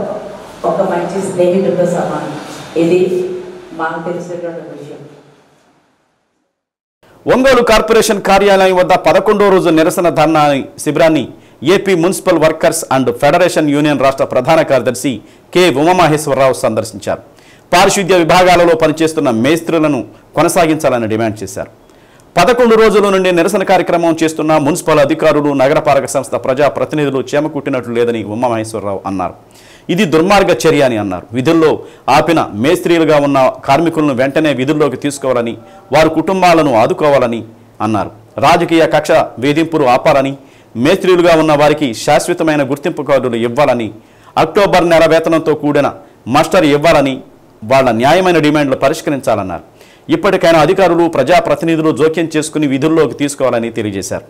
ఒక మంచి స్నేహితుడితో సమానం. ఇది మాకు తెలిసినటువంటి విషయం. ఒంగోలు కార్పొరేషన్ కార్యాలయం వద్ద 11వ రోజు నిరసన ధర్నా శిబిరాన్ని AP municipal workers and federation union రాష్ట్ర ప్రధాన కార్యదర్శి కె ఉమామహేశ్వరరావు సందర్శించారు. పారిశుద్ధ్య విభాగాలలో పనిచేస్తున్న మేస్త్రులను కొనసాగించాలని డిమాండ్ చేశారు. 11 రోజుల నుండి నిరసన కార్యక్రమం చేస్తున్న మున్సిపల్ అధికారులు, నగరపాలక సంస్థ ప్రజా ప్రతినిధులు చేమకుట్టినట్లు లేదని ఉమామహేశ్వరరావు అన్నారు. ఇది దుర్మార్గ చర్య అని అన్నారు. విధుల్లో ఆపిన మేస్త్రీలుగా ఉన్న కార్మికులను వెంటనే విధుల్లోకి తీసుకోవాలని, వారి కుటుంబాలను ఆదుకోవాలని అన్నారు. రాజకీయ కక్ష వేధింపులు ఆపాలని, మేస్త్రీలుగా ఉన్న వారికి శాశ్వతమైన గుర్తింపు కార్డులు ఇవ్వాలని, అక్టోబర్ నెల వేతనంతో కూడిన మాస్టర్ ఇవ్వాలని, వాళ్ళ న్యాయమైన డిమాండ్లు పరిష్కరించాలన్నారు. ఇప్పటికైనా అధికారులు, ప్రజాప్రతినిధులు జోక్యం చేసుకుని విధుల్లోకి తీసుకోవాలని తెలియజేశారు.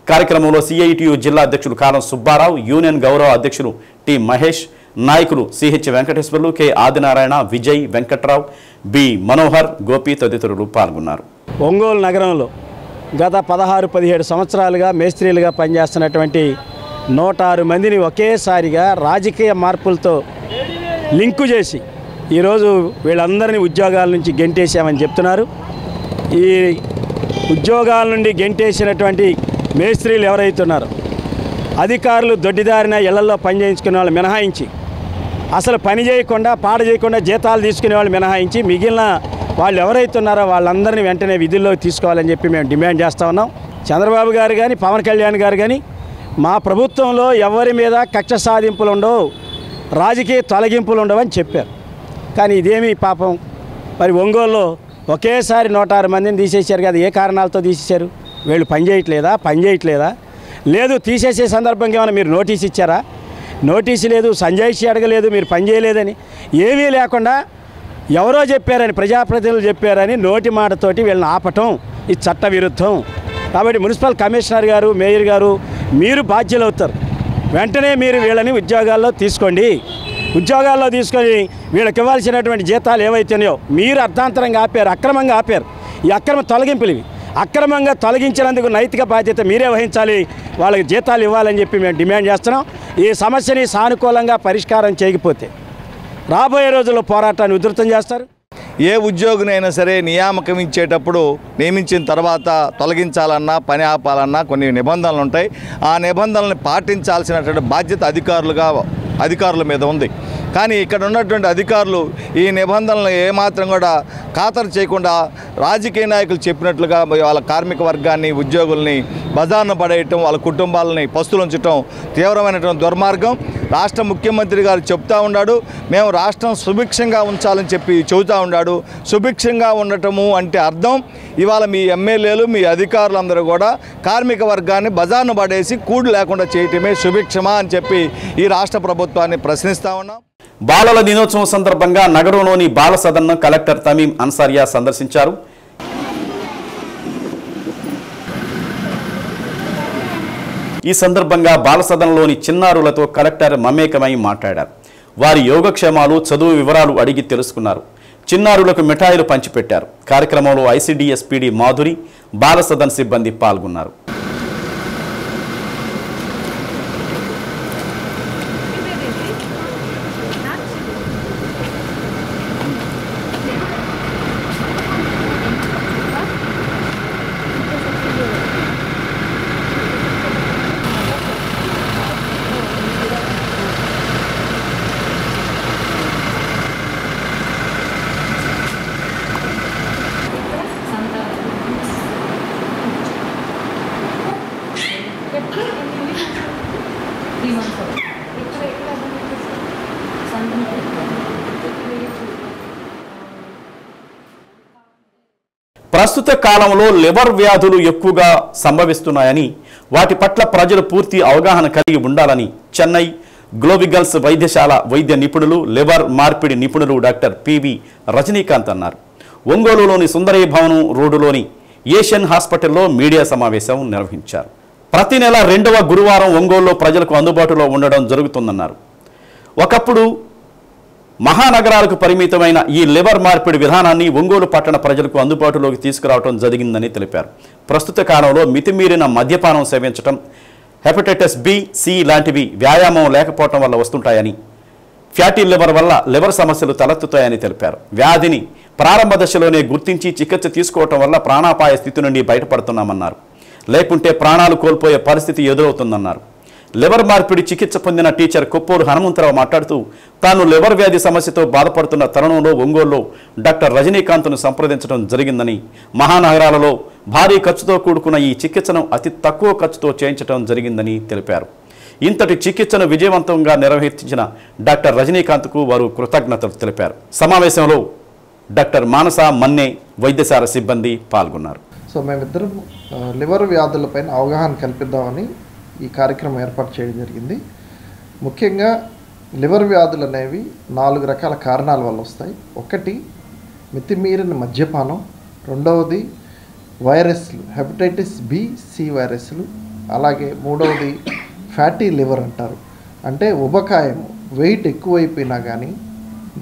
కార్యక్రమంలో సిఐటియు జిల్లా అధ్యక్షులు కాలం సుబ్బారావు, యూనియన్ గౌరవ అధ్యక్షులు టి మహేష్, నాయకులు CH Venkateswarlu, K Adinarayana, Vijay, Venkatrao, B Manohar, Gopi తదితరులు పాల్గొన్నారు. ఒంగోలు నగరంలో గత 16-17 సంవత్సరాలుగా మేస్త్రీలుగా పనిచేస్తున్నటువంటి 106 మందిని ఒకేసారిగా రాజకీయ మార్పులతో లింకు చేసి ఈరోజు వీళ్ళందరినీ ఉద్యోగాల నుంచి గెంటేసామని చెప్తున్నారు. ఈ ఉద్యోగాల నుండి గెంటేసినటువంటి మేస్త్రీలు ఎవరైతున్నారో అధికారులు దొడ్డిదారిన ఇళ్లలో పని చేయించుకునే వాళ్ళు మినహాయించి, అసలు పని చేయకుండా పాట చేయకుండా జీతాలు తీసుకునే వాళ్ళు మినహాయించి మిగిలిన వాళ్ళు ఎవరైతున్నారో వాళ్ళందరినీ వెంటనే విధుల్లోకి తీసుకోవాలని చెప్పి మేము డిమాండ్ చేస్తూ ఉన్నాం. చంద్రబాబు గారు కానీ పవన్ కళ్యాణ్ గారు కానీ మా ప్రభుత్వంలో ఎవరి మీద కక్ష సాధింపులు ఉండవు, రాజకీయ తొలగింపులు ఉండవని చెప్పారు. కానీ ఇదేమి పాపం మరి ఒంగోలులో ఒకేసారి 106 మందిని తీసేశారు కదా. ఏ కారణాలతో తీసేశారు? వీళ్ళు పని చేయట్లేదా? లేదు, తీసేసే సందర్భంగా ఏమైనా మీరు నోటీస్ ఇచ్చారా? నోటీసు లేదు, సంజాయిషి అడగలేదు, మీరు పని చేయలేదని ఏమీ లేకుండా ఎవరో చెప్పారని, ప్రజాప్రతినిధులు చెప్పారని నోటి మాటతోటి వీళ్ళని ఆపటం ఇది చట్ట విరుద్ధం. కాబట్టి మున్సిపల్ కమిషనర్ గారు, మేయర్ గారు మీరు బాధ్యులు అవుతారు. వెంటనే మీరు వీళ్ళని ఉద్యోగాల్లో తీసుకోండి. ఉద్యోగాల్లో తీసుకొని వీళ్ళకి ఇవ్వాల్సినటువంటి జీతాలు ఏవైతున్నాయో మీరు అర్థాంతరంగా ఆపారు, అక్రమంగా ఆపారు. ఈ అక్రమ తొలగింపులు ఇవి. అక్రమంగా తొలగించినందుకు నైతిక బాధ్యత మీరే వహించాలి, వాళ్ళకి జీతాలు ఇవ్వాలని చెప్పి మేము డిమాండ్ చేస్తున్నాం. ఈ సమస్యని సానుకూలంగా పరిష్కారం చేయకపోతే రాబోయే రోజుల్లో పోరాటాన్ని ఉధృతం చేస్తారు. ఏ ఉద్యోగినైనా సరే నియామకం ఇచ్చేటప్పుడు నియమించిన తర్వాత తొలగించాలన్నా పని ఆపాలన్నా కొన్ని నిబంధనలు ఉంటాయి. ఆ నిబంధనలను పాటించాల్సినటువంటి బాధ్యత అధికారుల మీద ఉంది. కానీ ఇక్కడ ఉన్నటువంటి అధికారులు ఈ నిబంధనలను ఏమాత్రం కూడా ఖాతరు చేయకుండా రాజకీయ నాయకులు చెప్పినట్లుగా వాళ్ళ కార్మిక వర్గాన్ని, ఉద్యోగుల్ని బజార్ను పడేయటం, వాళ్ళ కుటుంబాలని పస్తులుంచటం తీవ్రమైనటువంటి దుర్మార్గం. రాష్ట్ర ముఖ్యమంత్రి గారు చెప్తా ఉన్నాడు, మేము రాష్ట్రం సుభిక్షంగా ఉంచాలని చెప్పి చెబుతూ ఉన్నాడు. సుభిక్షంగా ఉండటము అంటే అర్థం ఇవాళ మీ ఎమ్మెల్యేలు, మీ అధికారులందరూ కూడా కార్మిక వర్గాన్ని బజార్ను పడేసి కూడు లేకుండా చేయటమే సుభిక్షమా అని చెప్పి ఈ రాష్ట్ర ప్రభుత్వాన్ని ప్రశ్నిస్తూ ఉన్నాం. బాలల దినోత్సవం సందర్భంగా నగరంలోని బాల సదన్ను కలెక్టర్ తమీం అన్సారియా సందర్శించారు. ఈ సందర్భంగా బాల సదన్లోని చిన్నారులతో కలెక్టర్ మమేకమై మాట్లాడారు. వారి యోగక్షేమాలు చదువు వివరాలు అడిగి తెలుసుకున్నారు. చిన్నారులకు మిఠాయిలు పంచిపెట్టారు. కార్యక్రమంలో ఐసిడిఎస్ పీడీ మాధురి, బాల సదన్ సిబ్బంది పాల్గొన్నారు. ప్రస్తుత కాలంలో లివర్ వ్యాధులు ఎక్కువగా సంభవిస్తున్నాయని, వాటి పట్ల ప్రజలు పూర్తి అవగాహన కలిగి ఉండాలని చెన్నై గ్లోబిగల్స్ వైద్యశాల వైద్య నిపుణులు, లివర్ మార్పిడి నిపుణులు డాక్టర్ పివి రజనీకాంత్ అన్నారు. ఒంగోలులోని సుందరయ్య భవనం రోడ్డులోని ఏషియన్ హాస్పిటల్లో మీడియా సమావేశం నిర్వహించారు. ప్రతి నెల 2వ గురువారం ఒంగోలులో ప్రజలకు అందుబాటులో ఉండడం జరుగుతుందన్నారు. ఒకప్పుడు మహానగరాలకు పరిమితమైన ఈ లివర్ మార్పిడి విధానాన్ని ఒంగోలు పట్టణ ప్రజలకు అందుబాటులోకి తీసుకురావడం జరిగిందని తెలిపారు. ప్రస్తుత కాలంలో మితిమీరిన మద్యపానం సేవించడం, హెపటైటిస్ బి, సి లాంటివి వ్యాయామం లేకపోవడం వల్ల వస్తుంటాయని, ఫ్యాటీ లివర్ వల్ల లివర్ సమస్యలు తలెత్తుతాయని తెలిపారు. వ్యాధిని ప్రారంభ దశలోనే గుర్తించి చికిత్స తీసుకోవటం వల్ల ప్రాణాపాయ స్థితి నుండి బయటపడుతున్నామన్నారు. లేకుంటే ప్రాణాలు కోల్పోయే పరిస్థితి ఎదురవుతుందన్నారు. లివర్ మార్పిడి చికిత్స పొందిన టీచర్ కొప్పోలు హనుమంతరావు మాట్లాడుతూ తాను లివర్ వ్యాధి సమస్యతో బాధపడుతున్న తరుణంలో ఒంగోలులో డాక్టర్ రజనీకాంత్ను సంప్రదించడం జరిగిందని, మహానగరాలలో భారీ ఖర్చుతో కూడుకున్న ఈ చికిత్సను అతి తక్కువ ఖర్చుతో చేయించడం జరిగిందని తెలిపారు. ఇంతటి చికిత్సను విజయవంతంగా నిర్వహించిన డాక్టర్ రజనీకాంత్కు వారు కృతజ్ఞతలు తెలిపారు. సమావేశంలో డాక్టర్ మానస మన్నే, వైద్యశాల సిబ్బంది పాల్గొన్నారు. సో మేమిద్దరం లివర్ వ్యాధులపైన అవగాహన కల్పిద్దామని ఈ కార్యక్రమం ఏర్పాటు చేయడం జరిగింది. ముఖ్యంగా లివర్ వ్యాధులు అనేవి 4 రకాల కారణాల వల్ల వస్తాయి. ఒకటి మితిమీరిన మద్యపానం, రెండవది వైరస్లు, హెపటైటిస్ బి, సి వైరస్లు, అలాగే మూడవది ఫ్యాటీ లివర్ అంటారు. అంటే ఉబకాయం, వెయిట్ ఎక్కువైపోయినా కానీ,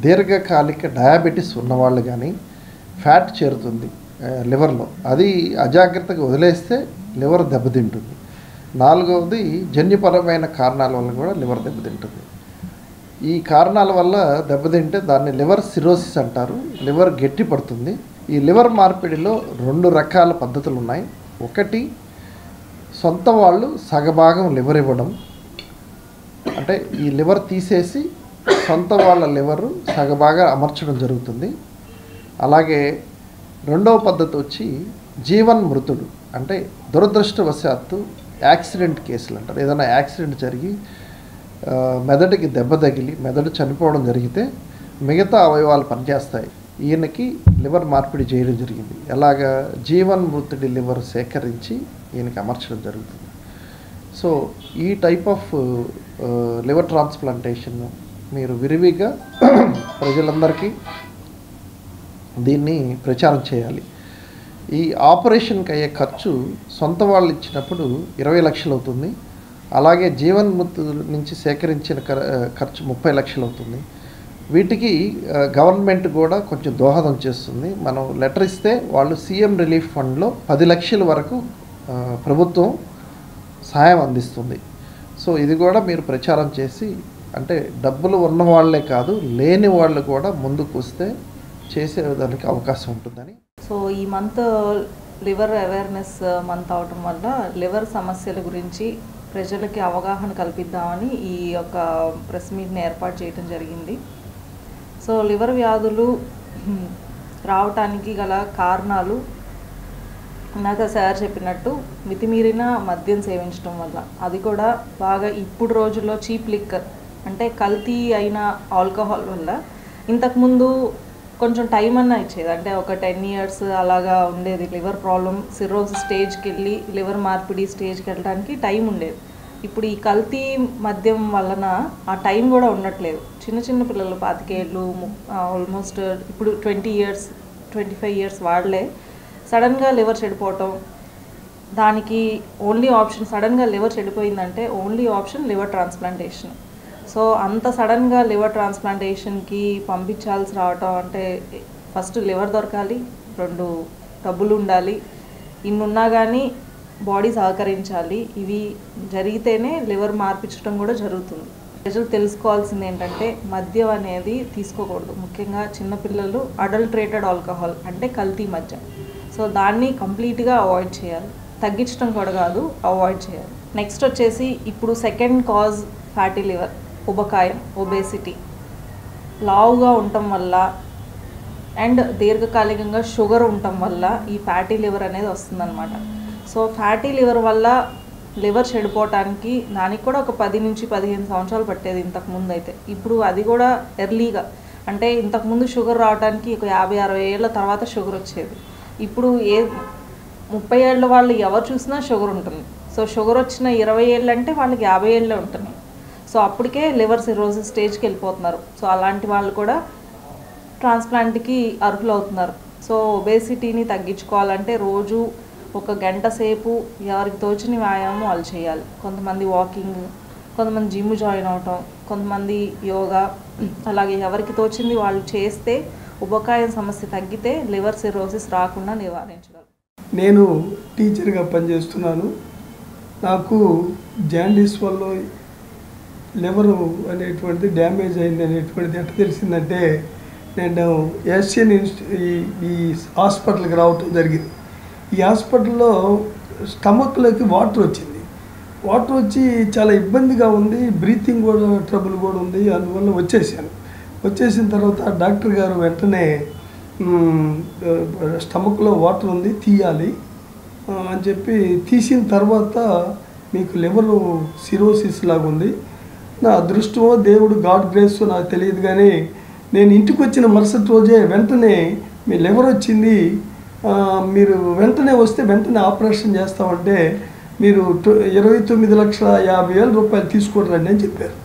దీర్ఘకాలిక డయాబెటీస్ ఉన్నవాళ్ళు కానీ ఫ్యాట్ చేరుతుంది లివర్లో, అది అజాగ్రత్తగా వదిలేస్తే లివర్ దెబ్బతింటుంది. 4వది జన్యుపరమైన కారణాల వల్ల కూడా లివర్ దెబ్బతింటుంది. ఈ కారణాల వల్ల దెబ్బతింటే దాన్ని లివర్ సిరోసిస్ అంటారు, లివర్ గట్టి పడుతుంది. ఈ లివర్ మార్పిడిలో 2 రకాల పద్ధతులు ఉన్నాయి. ఒకటి సొంత వాళ్ళు సగభాగం లివర్ ఇవ్వడం, అంటే ఈ లివర్ తీసేసి సొంత వాళ్ళ లివరు సగభాగా అమర్చడం జరుగుతుంది. అలాగే రెండవ పద్ధతి వచ్చి జీవన్ మృతుడు, అంటే దురదృష్టవశాత్తు యాక్సిడెంట్ కేసులు అంటారు. ఏదైనా యాక్సిడెంట్ జరిగి మెదడుకి దెబ్బ తగిలి మెదడు చనిపోవడం జరిగితే మిగతా అవయవాలు పనిచేస్తాయి. ఈయనకి లివర్ మార్పిడి చేయడం జరిగింది. ఎలాగా జీవన్ మృతుడి లివర్ సేకరించి ఈయనకి అమర్చడం జరుగుతుంది. సో ఈ టైప్ ఆఫ్ లివర్ ట్రాన్స్ప్లాంటేషన్ మీరు విరివిగా ప్రజలందరికీ దీన్ని ప్రచారం చేయాలి. ఈ ఆపరేషన్కి అయ్యే ఖర్చు సొంత వాళ్ళు ఇచ్చినప్పుడు 20 లక్షలు అవుతుంది. అలాగే జీవన్ మృతుల నుంచి సేకరించిన ఖర్చు 30 లక్షలు అవుతుంది. వీటికి గవర్నమెంట్ కూడా కొంచెం దోహదం చేస్తుంది. మనం లెటర్ ఇస్తే వాళ్ళు సీఎం రిలీఫ్ ఫండ్లో 10 లక్షల వరకు ప్రభుత్వం సహాయం అందిస్తుంది. సో ఇది కూడా మీరు ప్రచారం చేసి, అంటే డబ్బులు ఉన్న వాళ్ళే కాదు లేని వాళ్ళు కూడా ముందుకు వస్తే చేసేదానికి అవకాశం ఉంటుందని. సో ఈ మంత్ లివర్ అవేర్నెస్ మంత్ అవటం వల్ల లివర్ సమస్యల గురించి ప్రజలకి అవగాహన కల్పిద్దామని ఈ యొక్క ప్రెస్ మీట్ని ఏర్పాటు చేయడం జరిగింది. సో లివర్ వ్యాధులు రావటానికి గల కారణాలు నాకు సార్ చెప్పినట్టు మితిమీరిన మద్యం సేవించడం వల్ల, అది కూడా బాగా ఇప్పుడు రోజుల్లో చీప్ లిక్కర్ అంటే కల్తీ అయిన ఆల్కహాల్ వల్ల. ఇంతకుముందు కొంచెం టైం అన్నా ఇచ్చేది, అంటే ఒక 10 years అలాగా ఉండేది. లివర్ ప్రాబ్లం సిరోసిస్ స్టేజ్కి వెళ్ళి లివర్ మార్పిడి స్టేజ్కి వెళ్ళడానికి టైం ఉండేది. ఇప్పుడు ఈ కల్తీ మద్యం వలన ఆ టైం కూడా ఉండట్లేదు. చిన్న పిల్లలు 25 ఏళ్ళు ఆల్మోస్ట్ ఇప్పుడు 20 years 25 years వాళ్ళే సడన్గా లివర్ చెడిపోవటం, దానికి ఓన్లీ ఆప్షన్ సడన్గా లివర్ చెడిపోయిందంటే only option liver transplantation. So అంత సడన్గా లివర్ ట్రాన్స్ప్లాంటేషన్కి పంపించాల్సి రావటం అంటే ఫస్ట్ లివర్ దొరకాలి, 2 డబ్బులు ఉండాలి, ఇన్నున్నా కానీ బాడీ సహకరించాలి. ఇవి జరిగితేనే లివర్ మార్పించడం కూడా జరుగుతుంది. ప్రజలు తెలుసుకోవాల్సింది ఏంటంటే మద్యం అనేది తీసుకోకూడదు. ముఖ్యంగా చిన్నపిల్లలు అడల్ట్రేటెడ్ ఆల్కహాల్ అంటే కల్తీ మద్యం. సో దాన్ని కంప్లీట్గా అవాయిడ్ చేయాలి, తగ్గించడం కూడా కాదు, అవాయిడ్ చేయాలి. నెక్స్ట్ వచ్చేసి ఇప్పుడు సెకండ్ కాజ్ ఫ్యాటీ లివర్, ఉబకాయం, ఒబేసిటీ. లావుగా ఉండటం వల్ల అండ్ దీర్ఘకాలికంగా షుగర్ ఉండటం వల్ల ఈ ఫ్యాటీ లివర్ అనేది వస్తుందన్నమాట. సో ఫ్యాటీ లివర్ వల్ల లివర్ చెడిపోవటానికి దానికి కూడా ఒక 10 నుంచి 15 సంవత్సరాలు పట్టేది ఇంతకుముందు అయితే. ఇప్పుడు అది కూడా ఎర్లీగా, అంటే ఇంతకుముందు షుగర్ రావడానికి ఒక 50-60 ఏళ్ళ తర్వాత షుగర్ వచ్చేది. ఇప్పుడు 30 ఏళ్ళ వాళ్ళు ఎవరు చూసినా షుగర్ ఉంటుంది. సో షుగర్ వచ్చిన 20 ఏళ్ళు అంటే వాళ్ళకి 50 ఏళ్ళే ఉంటుంది. సో అప్పటికే లివర్ సిరోసిస్ స్టేజ్కి వెళ్ళిపోతున్నారు. సో అలాంటి వాళ్ళు కూడా ట్రాన్స్ప్లాంట్కి అర్హులు అవుతున్నారు. సో ఒబేసిటీని తగ్గించుకోవాలంటే రోజు 1 గంట సేపు ఎవరికి తోచిన వ్యాయామం వాళ్ళు చేయాలి. కొంతమంది వాకింగ్, కొంతమంది జిమ్ జాయిన్ అవటం, కొంతమంది యోగా, అలాగే ఎవరికి తోచింది వాళ్ళు చేస్తే ఉబకాయం సమస్య తగ్గితే లివర్ సిరోసిస్ రాకుండా నివారించగలరు. నేను టీచర్గా పనిచేస్తున్నాను. నాకు జాండీస్ వల్ల లివర్ అనేటువంటిది డ్యామేజ్ అయింది అనేటువంటిది ఎట్లా తెలిసిందంటే నేను ఏషియన్ ఈ హాస్పిటల్కి రావటం జరిగింది. ఈ హాస్పిటల్లో స్టమక్లోకి వాటర్ వచ్చింది. వాటర్ వచ్చి చాలా ఇబ్బందిగా ఉంది, బ్రీతింగ్ కూడా ట్రబుల్ కూడా ఉంది. అందువల్ల వచ్చేసాను. వచ్చేసిన తర్వాత డాక్టర్ గారు వెంటనే స్టమక్లో వాటర్ ఉంది, తీయాలి అని చెప్పి తీసిన తర్వాత మీకు లివర్ సిరోసిస్ లాగా ఉంది. నా అదృష్టమో దేవుడు గాడ్ గ్రేస్ నాకు తెలియదు, కానీ నేను ఇంటికి వచ్చిన మరుసటి రోజే వెంటనే మీ లివర్ వచ్చింది, మీరు వెంటనే వస్తే వెంటనే ఆపరేషన్ చేస్తామంటే మీరు 29,50,000 రూపాయలు తీసుకోరండి అని చెప్పారు.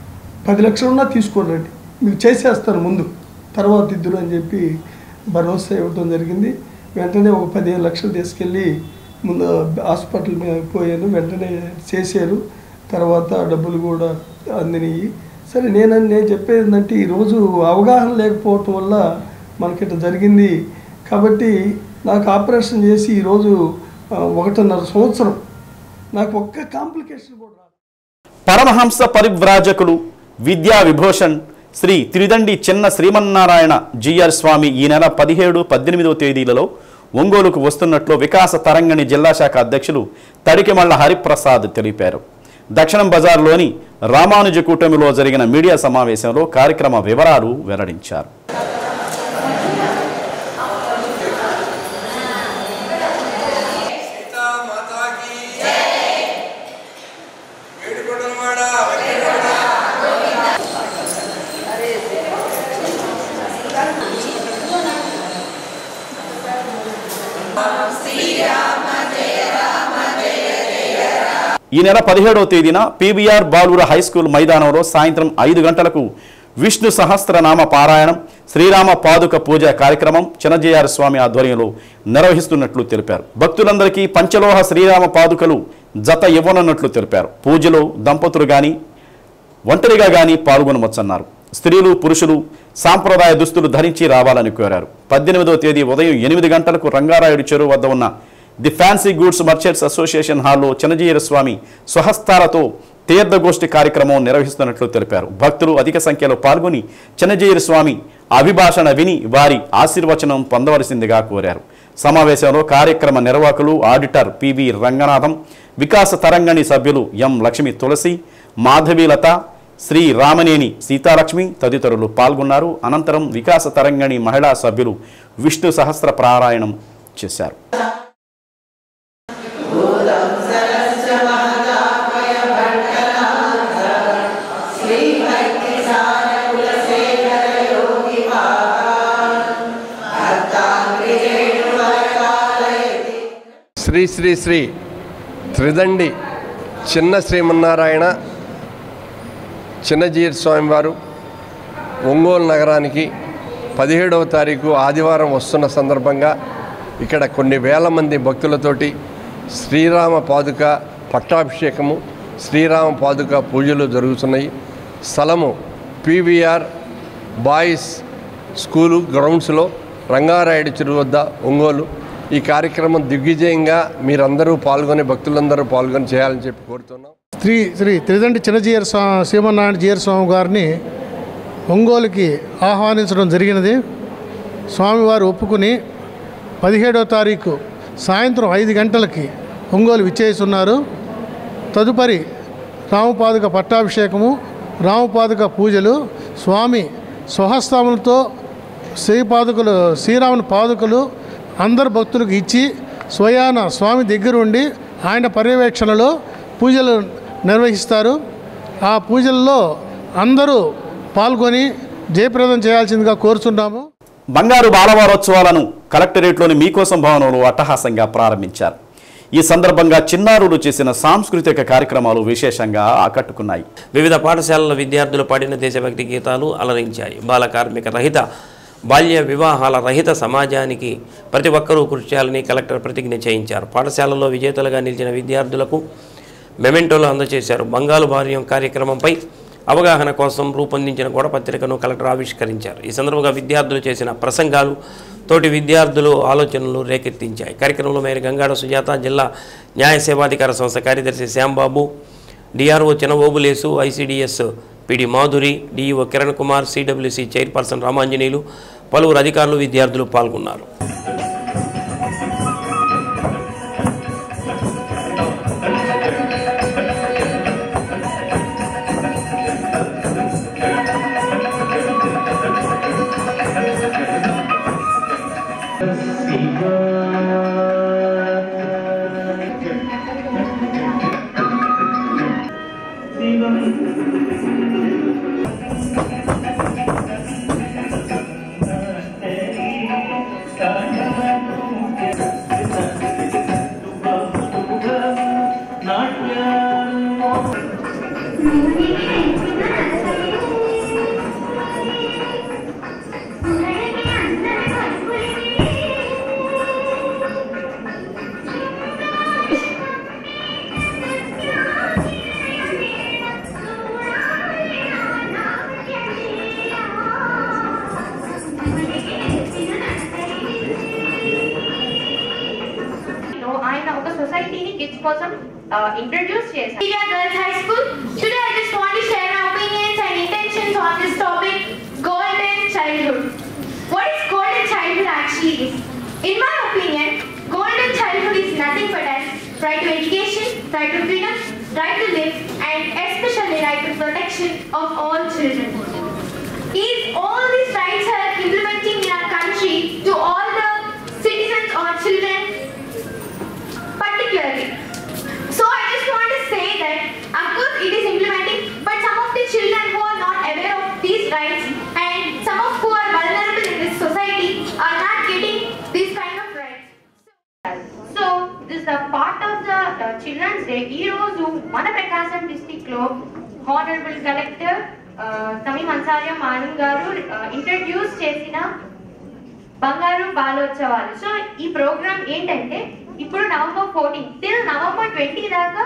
10 లక్షలు ఉన్నా తీసుకోరండి, మీకు చేసేస్తాను ముందు, తర్వాత ఇద్దరు అని చెప్పి భరోసా ఇవ్వడం జరిగింది. వెంటనే ఒక 15 లక్షలు తీసుకెళ్ళి ముందు హాస్పిటల్ పోయాను. వెంటనే చేశారు, తర్వాత డబ్బులు కూడా అందినాయి. సరే నేను చెప్పేది ఏంటంటే ఈరోజు అవగాహన లేకపోవటం వల్ల మనకిట జరిగింది. కాబట్టి నాకు ఆపరేషన్ చేసి ఈరోజు 1.5 సంవత్సరం నాకు ఒక్క కాంప్లికేషన్ కూడా రాదు. పరమహంస పరివ్రాజకులు విద్యా విభూషణ్ శ్రీ త్రిదండి చిన్న శ్రీమన్నారాయణ జీఆర్ స్వామి ఈ నెల 17, 18వ తేదీలలో ఒంగోలుకు వస్తున్నట్లు వికాస తరంగిణి జిల్లా శాఖ అధ్యక్షులు తడికిమళ్ల హరిప్రసాద్ తెలిపారు. దక్షిణం బజార్లోని రామానుజ కూటమిలో జరిగిన మీడియా సమావేశంలో కార్యక్రమ వివరాలు వెల్లడించారు. ఈ నెల 17వ తేదీన పీబీఆర్ బాలూర హై స్కూల్ మైదానంలో సాయంత్రం 5 గంటలకు విష్ణు సహస్రనామ పారాయణం, శ్రీరామ పాదుక పూజ కార్యక్రమం చిన్నజీఆర్ స్వామి ఆధ్వర్యంలో నిర్వహిస్తున్నట్లు తెలిపారు. భక్తులందరికీ పంచలోహ శ్రీరామ పాదుకలు జత ఇవ్వనున్నట్లు తెలిపారు. పూజలో దంపతులు కానీ ఒంటరిగా కానీ పాల్గొనవచ్చన్నారు. స్త్రీలు, పురుషులు సాంప్రదాయ దుస్తులు ధరించి రావాలని కోరారు. 18వ తేదీ ఉదయం 8 గంటలకు రంగారాయుడు చెరువు వద్ద ఉన్న the fancy goods merchants association హాల్లో చిన్నజీయర స్వామి స్వహస్తాలతో తీర్థగోష్ఠి కార్యక్రమం నిర్వహిస్తున్నట్లు తెలిపారు. భక్తులు అధిక సంఖ్యలో పాల్గొని చిన్నజీయర స్వామి అభిభాషణ విని వారి ఆశీర్వచనం పొందవలసిందిగా కోరారు. సమావేశంలో కార్యక్రమ నిర్వాహకులు ఆడిటర్ పివి రంగనాథం, వికాస తరంగిణి సభ్యులు ఎం లక్ష్మి తులసి, మాధవీలత, శ్రీ రామనేని సీతాలక్ష్మి తదితరులు పాల్గొన్నారు. అనంతరం వికాస తరంగిణి మహిళా సభ్యులు విష్ణు సహస్ర పారాయణం చేశారు. శ్రీ శ్రీ శ్రీ త్రిదండి చిన్న శ్రీమన్నారాయణ చిన్నజీయర్ స్వామివారు ఒంగోలు నగరానికి 17వ తారీఖు ఆదివారం వస్తున్న సందర్భంగా ఇక్కడ కొన్ని వేల మంది భక్తులతోటి శ్రీరామ పాదుక పట్టాభిషేకము, శ్రీరామ పాదుక పూజలు జరుగుతున్నాయి. స్థలము పీవీఆర్ బాయ్స్ స్కూలు గ్రౌండ్స్లో రంగారాయుడు చెరువు వద్ద ఒంగోలు. ఈ కార్యక్రమం దిగ్విజయంగా మీరందరూ పాల్గొని భక్తులందరూ పాల్గొని చేయాలని చెప్పి కోరుతున్నాం. శ్రీ త్రిదండి చిన్నజీయర్ శ్రీమన్నారాయణ జీయర్ స్వామి గారిని ఒంగోలుకి ఆహ్వానించడం జరిగినది. స్వామివారు ఒప్పుకుని 17వ తారీఖు సాయంత్రం 5 గంటలకి ఒంగోలు విచ్చేస్తున్నారు. తదుపరి రామపాదుక పట్టాభిషేకము, రామపాదుక పూజలు, స్వామి స్వహస్తములతో శ్రీరాముని పాదుకలు అందరు భక్తులకు ఇచ్చి స్వయాన స్వామి దగ్గరుండి ఆయన పర్యవేక్షణలో పూజలు నిర్వహిస్తారు. ఆ పూజల్లో అందరూ పాల్గొని జయప్రదం చేయాల్సిందిగా కోరుచున్నాము. బంగారు బాలవారోత్సవాలను కలెక్టరేట్లోని మీకోసం భవనంలో అట్టహాసంగా ప్రారంభించారు. ఈ సందర్భంగా చిన్నారులు చేసిన సాంస్కృతిక కార్యక్రమాలు విశేషంగా ఆకట్టుకున్నాయి. వివిధ పాఠశాలల విద్యార్థులు పాడిన దేశభక్తి గీతాలు అలరించాయి. బాల కార్మిక రహిత, బాల్య వివాహాల రహిత సమాజానికి ప్రతి ఒక్కరూ కృషి చేయాలని కలెక్టర్ ప్రతిజ్ఞ చేయించారు. పాఠశాలలో విజేతలుగా నిలిచిన విద్యార్థులకు మెమెంటోలు అందజేశారు. బంగారు బాల్యం కార్యక్రమంపై అవగాహన కోసం రూపొందించిన గోడపత్రికను కలెక్టర్ ఆవిష్కరించారు. ఈ సందర్భంగా విద్యార్థులు చేసిన ప్రసంగాలు తోటి విద్యార్థులు ఆలోచనలు రేకెత్తించాయి. కార్యక్రమంలో మేయర్ గంగాడ సుజాత, జిల్లా న్యాయ సేవాధికార సంస్థ కార్యదర్శి శ్యాంబాబు, డిఆర్ఓ చినవోబులేసు, ఐసిడిఎస్ పిడి Madhuri, DEO Kiran Kumar, CWC chairperson Ramanjaneyulu, పలువురు అధికారులు విద్యార్థులు పాల్గొన్నారు. Introduce చేశారు. India Girls High School. Today I just want to share my opinions and intentions on this topic, golden childhood. What is golden childhood actually is? In my opinion, golden childhood is nothing but as right to education, right to freedom, right to live, and especially right to protection of all children. If all these rights are implementing in our country to all the citizens or children particularly. So I just want to say that of course it is implementing, but some of the children who are not aware of these rights and some of who are vulnerable in this society are not getting these kind of rights. So this is a part of the Children's Day. Ee roju mana Prakasam district lo Honorable Collector Tamim Ansariya Manam garu introduce chesina బంగారు బాలోత్సవాలు. So ఈ programme ఏంటంటే ఇప్పుడు November 14 till November 20 దాకా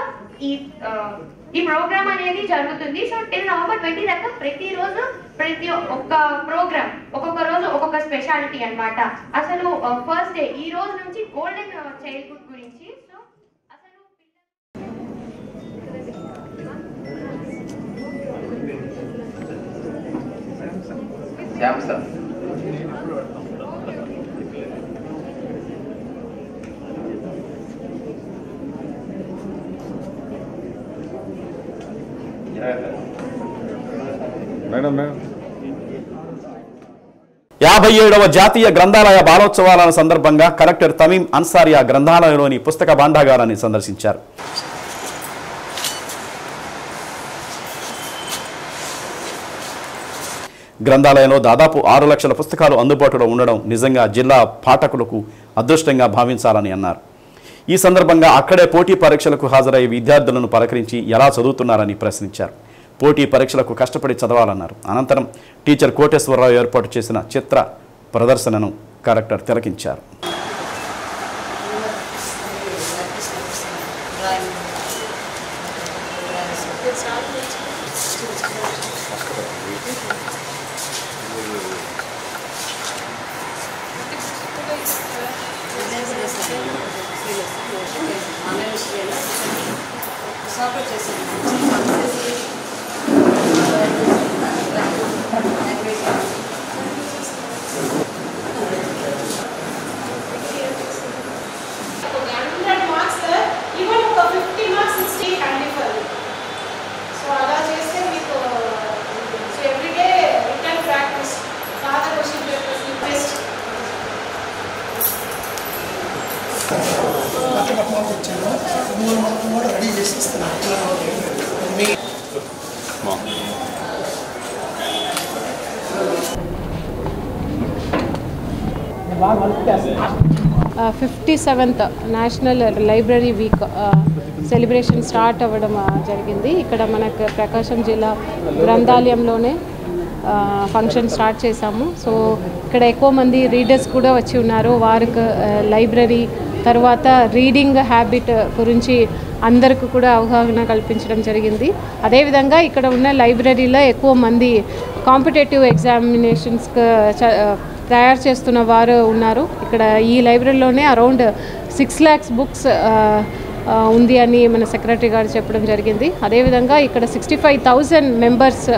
ఈ programme అనేది జరుగుతుంది. So till November 20 దాకా ప్రతిరోజు ప్రతి ఒక్క ప్రోగ్రామ్ ఒక్కొక్క రోజు ఒక్కొక్క స్పెషాలిటీ అన్నమాట. అసలు ఫస్ట్ డే ఈ రోజు నుంచి గోల్డెన్ చైల్డ్హుడ్ గురించి. సో అసలు మేడం 57వ జాతీయ గ్రంథాలయ బాలోత్సవాల సందర్భంగా కలెక్టర్ తమీం అన్సారియా గ్రంథాలయంలోని పుస్తక భాండాగారాన్ని సందర్శించారు. గ్రంథాలయంలో దాదాపు 6 లక్షల పుస్తకాలు అందుబాటులో ఉండడం నిజంగా జిల్లా పాఠకులకు అదృష్టంగా భావించాలని అన్నారు. ఈ సందర్భంగా అక్కడే పోటీ పరీక్షలకు హాజరయ్యే విద్యార్థులను పలకరించి ఎలా చదువుతున్నారని ప్రశ్నించారు. పోటీ పరీక్షలకు కష్టపడి చదవాలన్నారు. అనంతరం టీచర్ కోటేశ్వరరావు ఏర్పాటు చేసిన చిత్ర ప్రదర్శనను కలెక్టర్ తిలకించారు. 57th national library week celebration start అవ్వడం జరిగింది. ఇక్కడ మనకు ప్రకాశం జిల్లా గ్రంథాలయంలోనే ఫంక్షన్ స్టార్ట్ చేశాము. సో ఇక్కడ ఎక్కువ మంది రీడర్స్ కూడా వచ్చి ఉన్నారు. వారికి లైబ్రరీ తర్వాత రీడింగ్ హ్యాబిట్ గురించి అందరికీ కూడా అవగాహన కల్పించడం జరిగింది. అదేవిధంగా ఇక్కడ ఉన్న లైబ్రరీలో ఎక్కువ మంది కాంపిటేటివ్ ఎగ్జామినేషన్స్కి తయారు చేస్తున్న వారు ఉన్నారు. ఇక్కడ ఈ లైబ్రరీలోనే అరౌండ్ 6 lakhs బుక్స్ ఉంది అని మన సెక్రటరీ గారు చెప్పడం జరిగింది. అదేవిధంగా ఇక్కడ 65,000 మెంబర్స్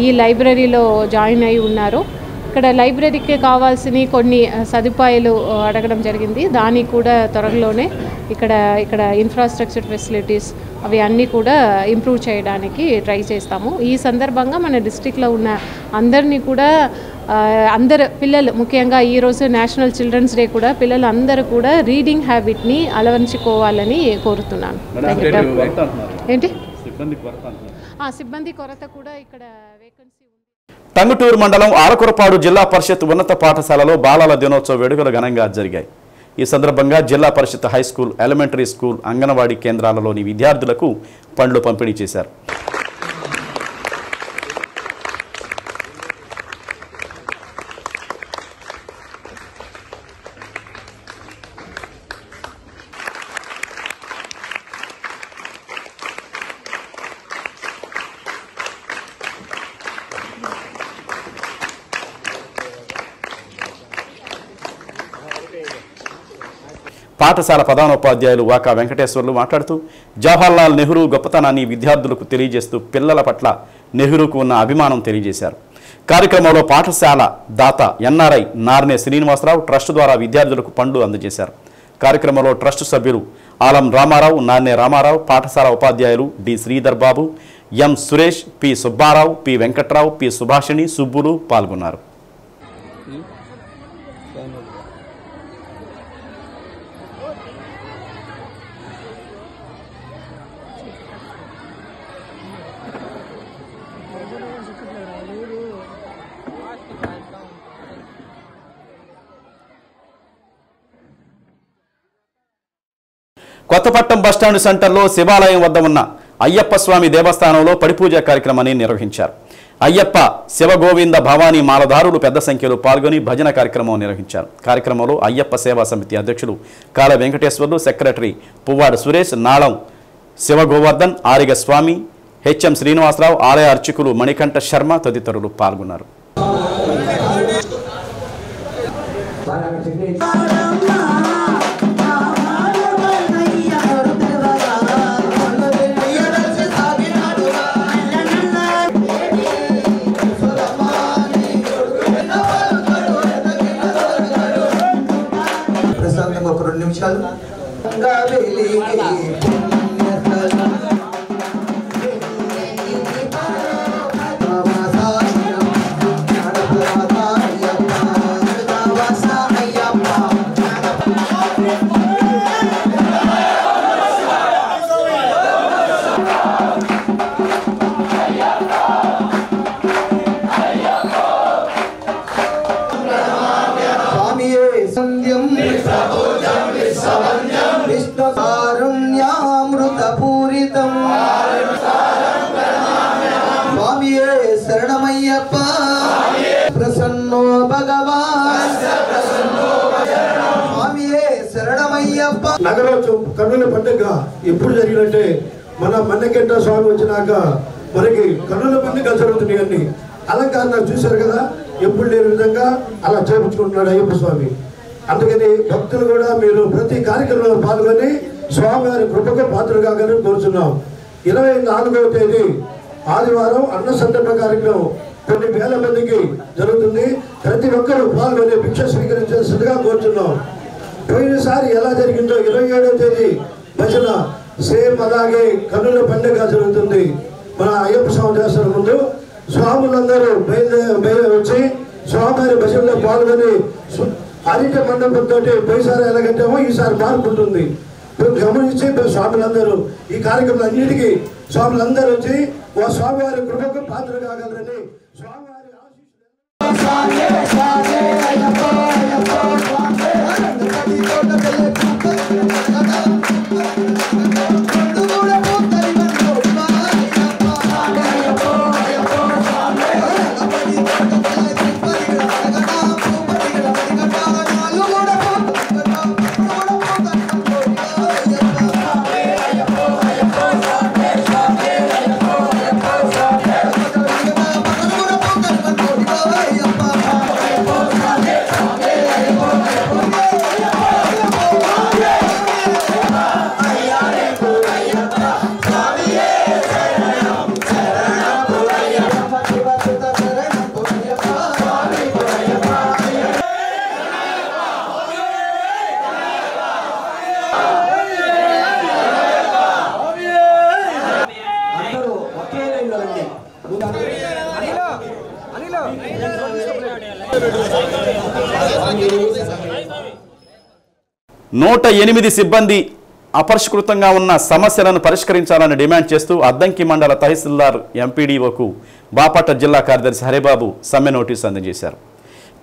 ఈ లైబ్రరీలో జాయిన్ అయి ఉన్నారు. ఇక్కడ లైబ్రరీకి కావాల్సిన కొన్ని సదుపాయాలు అడగడం జరిగింది. దానికి కూడా త్వరలోనే ఇక్కడ ఇన్ఫ్రాస్ట్రక్చర్ ఫెసిలిటీస్ అవి అన్నీ కూడా ఇంప్రూవ్ చేయడానికి ట్రై చేస్తాము. ఈ సందర్భంగా మన డిస్ట్రిక్ట్లో ఉన్న అందరినీ కూడా అందరు పిల్లలు ముఖ్యంగా ఈరోజు నేషనల్ చిల్డ్రన్స్ డే కూడా పిల్లలు అందరూ కూడా రీడింగ్ హ్యాబిట్ని అలవరించుకోవాలని కోరుతున్నాను. ఏంటి సిబ్బంది కొరత కూడా ఇక్కడ వేకెన్సీ. టంగుటూరు మండలం ఆలకురపాడు జిల్లా పరిషత్ ఉన్నత పాఠశాలలో బాలల దినోత్సవ వేడుకలు ఘనంగా జరిగాయి. ఈ సందర్భంగా జిల్లా పరిషత్ high school, elementary school, anganwadi కేంద్రాలలోని విద్యార్థులకు పండ్లు పంపిణీ చేశారు. పాఠశాల ప్రధానోపాధ్యాయులు వాకా వెంకటేశ్వర్లు మాట్లాడుతూ జవహర్లాల్ నెహ్రూ గొప్పతనాన్ని విద్యార్థులకు తెలియజేస్తూ పిల్లల పట్ల నెహ్రూకు ఉన్న అభిమానం తెలియజేశారు. కార్యక్రమంలో పాఠశాల దాత ఎన్ఆర్ఐ నార్నే శ్రీనివాసరావు ట్రస్ట్ ద్వారా విద్యార్థులకు పండ్లు అందజేశారు. కార్యక్రమంలో ట్రస్ట్ సభ్యులు ఆలం రామారావు, నార్నే రామారావు, పాఠశాల ఉపాధ్యాయులు D Sridhar Babu, M Suresh, P Subbarao, P Venkatrao, P Subhashini, Subbulu పాల్గొన్నారు. కొత్తపట్నం బస్టాండ్ సెంటర్లో శివాలయం వద్ద ఉన్న అయ్యప్ప స్వామి దేవస్థానంలో పడిపూజ కార్యక్రమాన్ని నిర్వహించారు. అయ్యప్ప, శివగోవింద, భవానీ మాలధారులు పెద్ద సంఖ్యలో పాల్గొని భజన కార్యక్రమం నిర్వహించారు. కార్యక్రమంలో అయ్యప్ప సేవా సమితి అధ్యక్షులు కాల వెంకటేశ్వర్లు, సెక్రటరీ పువ్వాడు సురేష్, నాళం శివగోవర్ధన్, ఆరిగ స్వామి, హెచ్ఎం శ్రీనివాసరావు, ఆలయ అర్చకులు మణికంఠ శర్మ తదితరులు పాల్గొన్నారు. ఒక 2 నిమిషాలు విష్ణుకారుణ్యామృతపూరితం స్వామియే శరణమయ్యప్ప ప్రసన్నో భగవాన్ స్వామియే శరణమయ్యప్ప. నగరోత్సవం కన్నుల పండుగ ఎప్పుడు జరిగినట్టే మన మన్నకెంట స్వామి వచ్చినాక మనకి కన్నుల పండుగ జరుగుతున్నాయి అన్ని అలంకారాలు చూశారు కదా, ఎప్పుడు లేని విధంగా అలా చేయించుకుంటున్నాడు అయ్యప్ప స్వామి. అందుకని భక్తులు కూడా మీరు ప్రతి కార్యక్రమంలో పాల్గొని స్వామివారి కృపకు పాత్ర కాగలని కోరుచున్నాం. 24వ తేదీ ఆదివారం అన్న సందర్భ కార్యక్రమం కొన్ని వేల మందికి జరుగుతుంది. ప్రతి ఒక్కరూ పాల్గొని భిక్ష స్వీకరించాల్సిందిగా కోరుచున్నాం. పోయినసారి ఎలా జరిగిందో 27వ తేదీ భజన సేమ్ అలాగే కన్నుల పండుగ జరుగుతుంది. మన అయ్యప్ప స్వామి దేవస్థానం ముందు స్వాములందరూ బయలుదేరి వచ్చి స్వామివారి భజనలో పాల్గొని అరిట మండపంతో పోయిసారి ఎలాగంటామో ఈసారి మార్పు ఉంటుంది. గమనించి స్వాములందరూ ఈ కార్యక్రమం అన్నిటికీ స్వాములందరూ వచ్చి స్వామివారి కృపకు పాత్ర కాగలరని స్వామివారి నూట 8 సిబ్బంది అపరిష్కృతంగా ఉన్న సమస్యలను పరిష్కరించాలని డిమాండ్ చేస్తూ అద్దంకి మండల తహసీల్దార్ ఎంపీడీఓకు బాపట్ల జిల్లా కార్యదర్శి హరిబాబు సమ్మె నోటీసు అందజేశారు.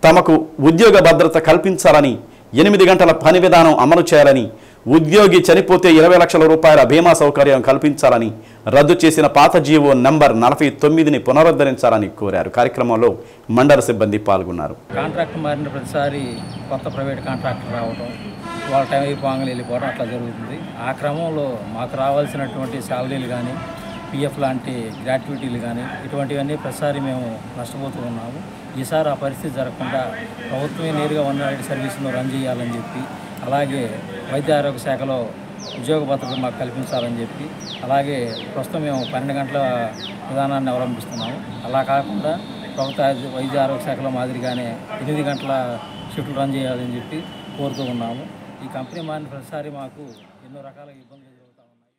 తమకు ఉద్యోగ భద్రత కల్పించాలని, 8 గంటల పని విధానం అమలు చేయాలని, ఉద్యోగి చనిపోతే 20 లక్షల రూపాయల బీమా సౌకర్యం కల్పించాలని, రద్దు చేసిన పాత జీవో నంబర్ 49ని పునరుద్ధరించాలని కోరారు. కార్యక్రమంలో మండల సిబ్బంది పాల్గొన్నారు. కాంట్రాక్ట్ మారిన ప్రతిసారి కొత్త ప్రైవేట్ కాంట్రాక్టర్ రావడం, వాళ్ళ టైం అయిపోగానే వెళ్ళిపోవడం అట్లా జరుగుతుంది. ఆ క్రమంలో మాకు రావాల్సినటువంటి శాలరీలు కానీ, పిఎఫ్ లాంటి గ్రాట్యుటీలు కానీ ఇటువంటివన్నీ ప్రతిసారి మేము నష్టపోతూ ఉన్నాము. ఈసారి ఆ పరిస్థితి జరగకుండా ప్రభుత్వమే నేరుగా 108 సర్వీసును రన్ చేయాలని చెప్పి, అలాగే వైద్య ఆరోగ్య శాఖలో ఉద్యోగ భద్రత మాకు కల్పించాలని చెప్పి, అలాగే ప్రస్తుతం మేము 12 గంటల విధానాన్ని అవలంబిస్తున్నాము. అలా కాకుండా ప్రభుత్వ వైద్య ఆరోగ్య శాఖలో మాదిరిగానే 8 గంటల షిఫ్ట్లు రన్ చేయాలని చెప్పి కోరుతూ ఉన్నాము. ఈ కంపెనీ మారిన ప్రతిసారి మాకు ఎన్నో రకాల ఇబ్బందులు జరుగుతూ ఉన్నాయి.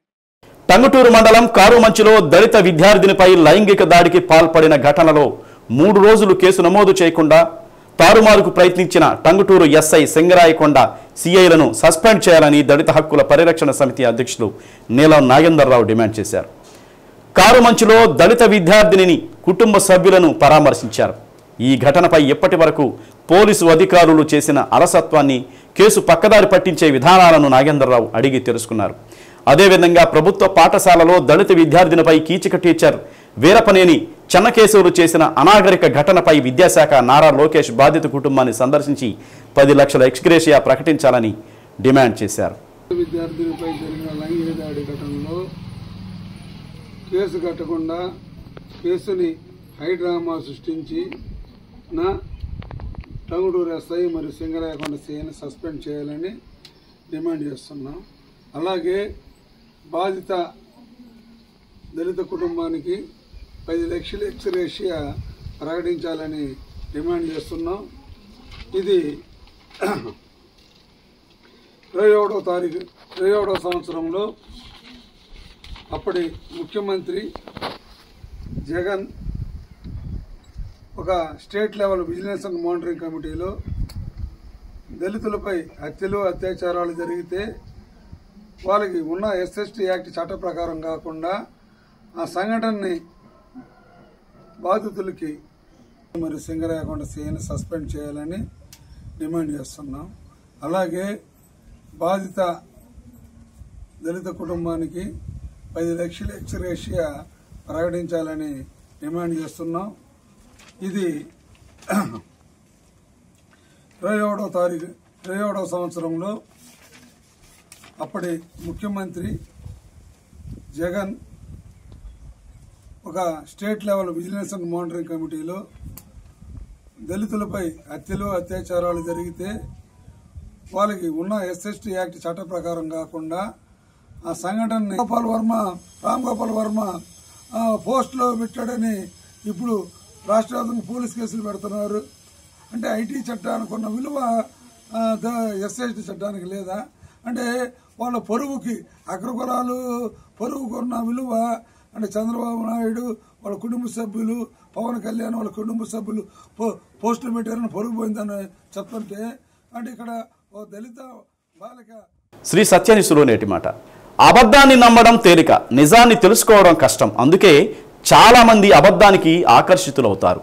టంగుటూరు మండలం కారుమంచిలో దళిత విద్యార్థినిపై లైంగిక దాడికి పాల్పడిన ఘటనలో 3 రోజులు కేసు నమోదు చేయకుండా తారుమారుకు ప్రయత్నించిన టంగుటూరు ఎస్ఐ సింగరాయకొండ సిఐలను సస్పెండ్ చేయాలని దళిత హక్కుల పరిరక్షణ సమితి అధ్యక్షులు నీలం నాగేందర్రావు డిమాండ్ చేశారు. కారుమంచిలో దళిత విద్యార్థినిని కుటుంబ సభ్యులను పరామర్శించారు. ఈ ఘటనపై ఇప్పటి వరకు పోలీసు అధికారులు చేసిన అలసత్వాన్ని, కేసు పక్కదారి పట్టించే విధానాలను నాగేందర్రావు అడిగి తెలుసుకున్నారు. అదేవిధంగా ప్రభుత్వ పాఠశాలలో దళిత విద్యార్థినిపై కీచక టీచర్ వీరపనేని చెన్నకేశవులు చేసిన అనాగరిక ఘటనపై విద్యాశాఖ నారా లోకేష్ బాధిత కుటుంబాన్ని సందర్శించి 10 లక్షల ఎక్స్గ్రేషియా ప్రకటించాలని డిమాండ్ చేశారు. విద్యార్థులపై జరిగిన లైంగిక దాడి ఘటనలో కేసు కట్టకుండా కేసుని హైడ్రామా సృష్టించి టంగుటూరు ఎస్ఐ మరియు సింగరాయకొండ సిఐని సస్పెండ్ చేయాలని డిమాండ్ చేస్తున్నాం. అలాగే బాధిత దళిత కుటుంబానికి 10 లక్షల ఎక్స్గ్రేషియా ప్రకటించాలని డిమాండ్ చేస్తున్నాం. ఇది 21వ సంవత్సరంలో అప్పటి ముఖ్యమంత్రి జగన్ ఒక state level vigilance and monitoring కమిటీలో దళితులపై హత్యలు అత్యాచారాలు జరిగితే వాళ్ళకి ఉన్న ఎస్ఎస్టీ యాక్ట్ చట్ట ప్రకారం కాకుండా ఆ సంఘటనని బాధితులకి మరి సింగరాయకొండ సిఐని సస్పెండ్ చేయాలని డిమాండ్ చేస్తున్నాం. అలాగే బాధిత దళిత కుటుంబానికి 10 లక్షల ఎక్స్గ్రేషియా ప్రకటించాలని డిమాండ్ చేస్తున్నాం. ఇది 21వ సంవత్సరంలో అప్పటి ముఖ్యమంత్రి జగన్ ఒక ఒక state level vigilance and monitoring కమిటీలో దళితులపై హత్యలు అత్యాచారాలు జరిగితే వాళ్ళకి ఉన్న ఎస్ఎస్టీ యాక్ట్ చట్ట ప్రకారం కాకుండా ఆ సంఘటనని రామ్ గోపాల్ వర్మ పోస్ట్లో పెట్టాడని ఇప్పుడు రాష్ట్ర వ్యాప్తంగా పోలీస్ కేసులు పెడుతున్నారు. అంటే ఐటీ చట్టానికి ఉన్న విలువ ఎస్ఎస్టీ చట్టానికి లేదా? అంటే వాళ్ళ పొరుగుకి అగ్రకులాలు పొరుగుకున్న విలువ అంటే చంద్రబాబు నాయుడు వాళ్ళ కుటుంబ సభ్యులు, పవన్ కళ్యాణ్ వాళ్ళ కుటుంబ సభ్యులు పోస్టులు పెట్టారని పొరుగు పోయిందని చెప్తుంటే అంటే ఇక్కడ ఓ దళిత బాలిక. శ్రీ సత్యనిసులో నేటి మాట. అబద్ధాన్ని నమ్మడం తేలిక, నిజాన్ని తెలుసుకోవడం కష్టం. అందుకే చాలామంది అబద్ధానికి ఆకర్షితులవుతారు.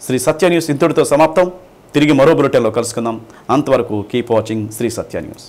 శ్రీ సత్య న్యూస్ ఇంతటితో సమాప్తం. తిరిగి మరో బులెటిన్లో కలుసుకుందాం. అంతవరకు కీప్ వాచింగ్ శ్రీ సత్య న్యూస్.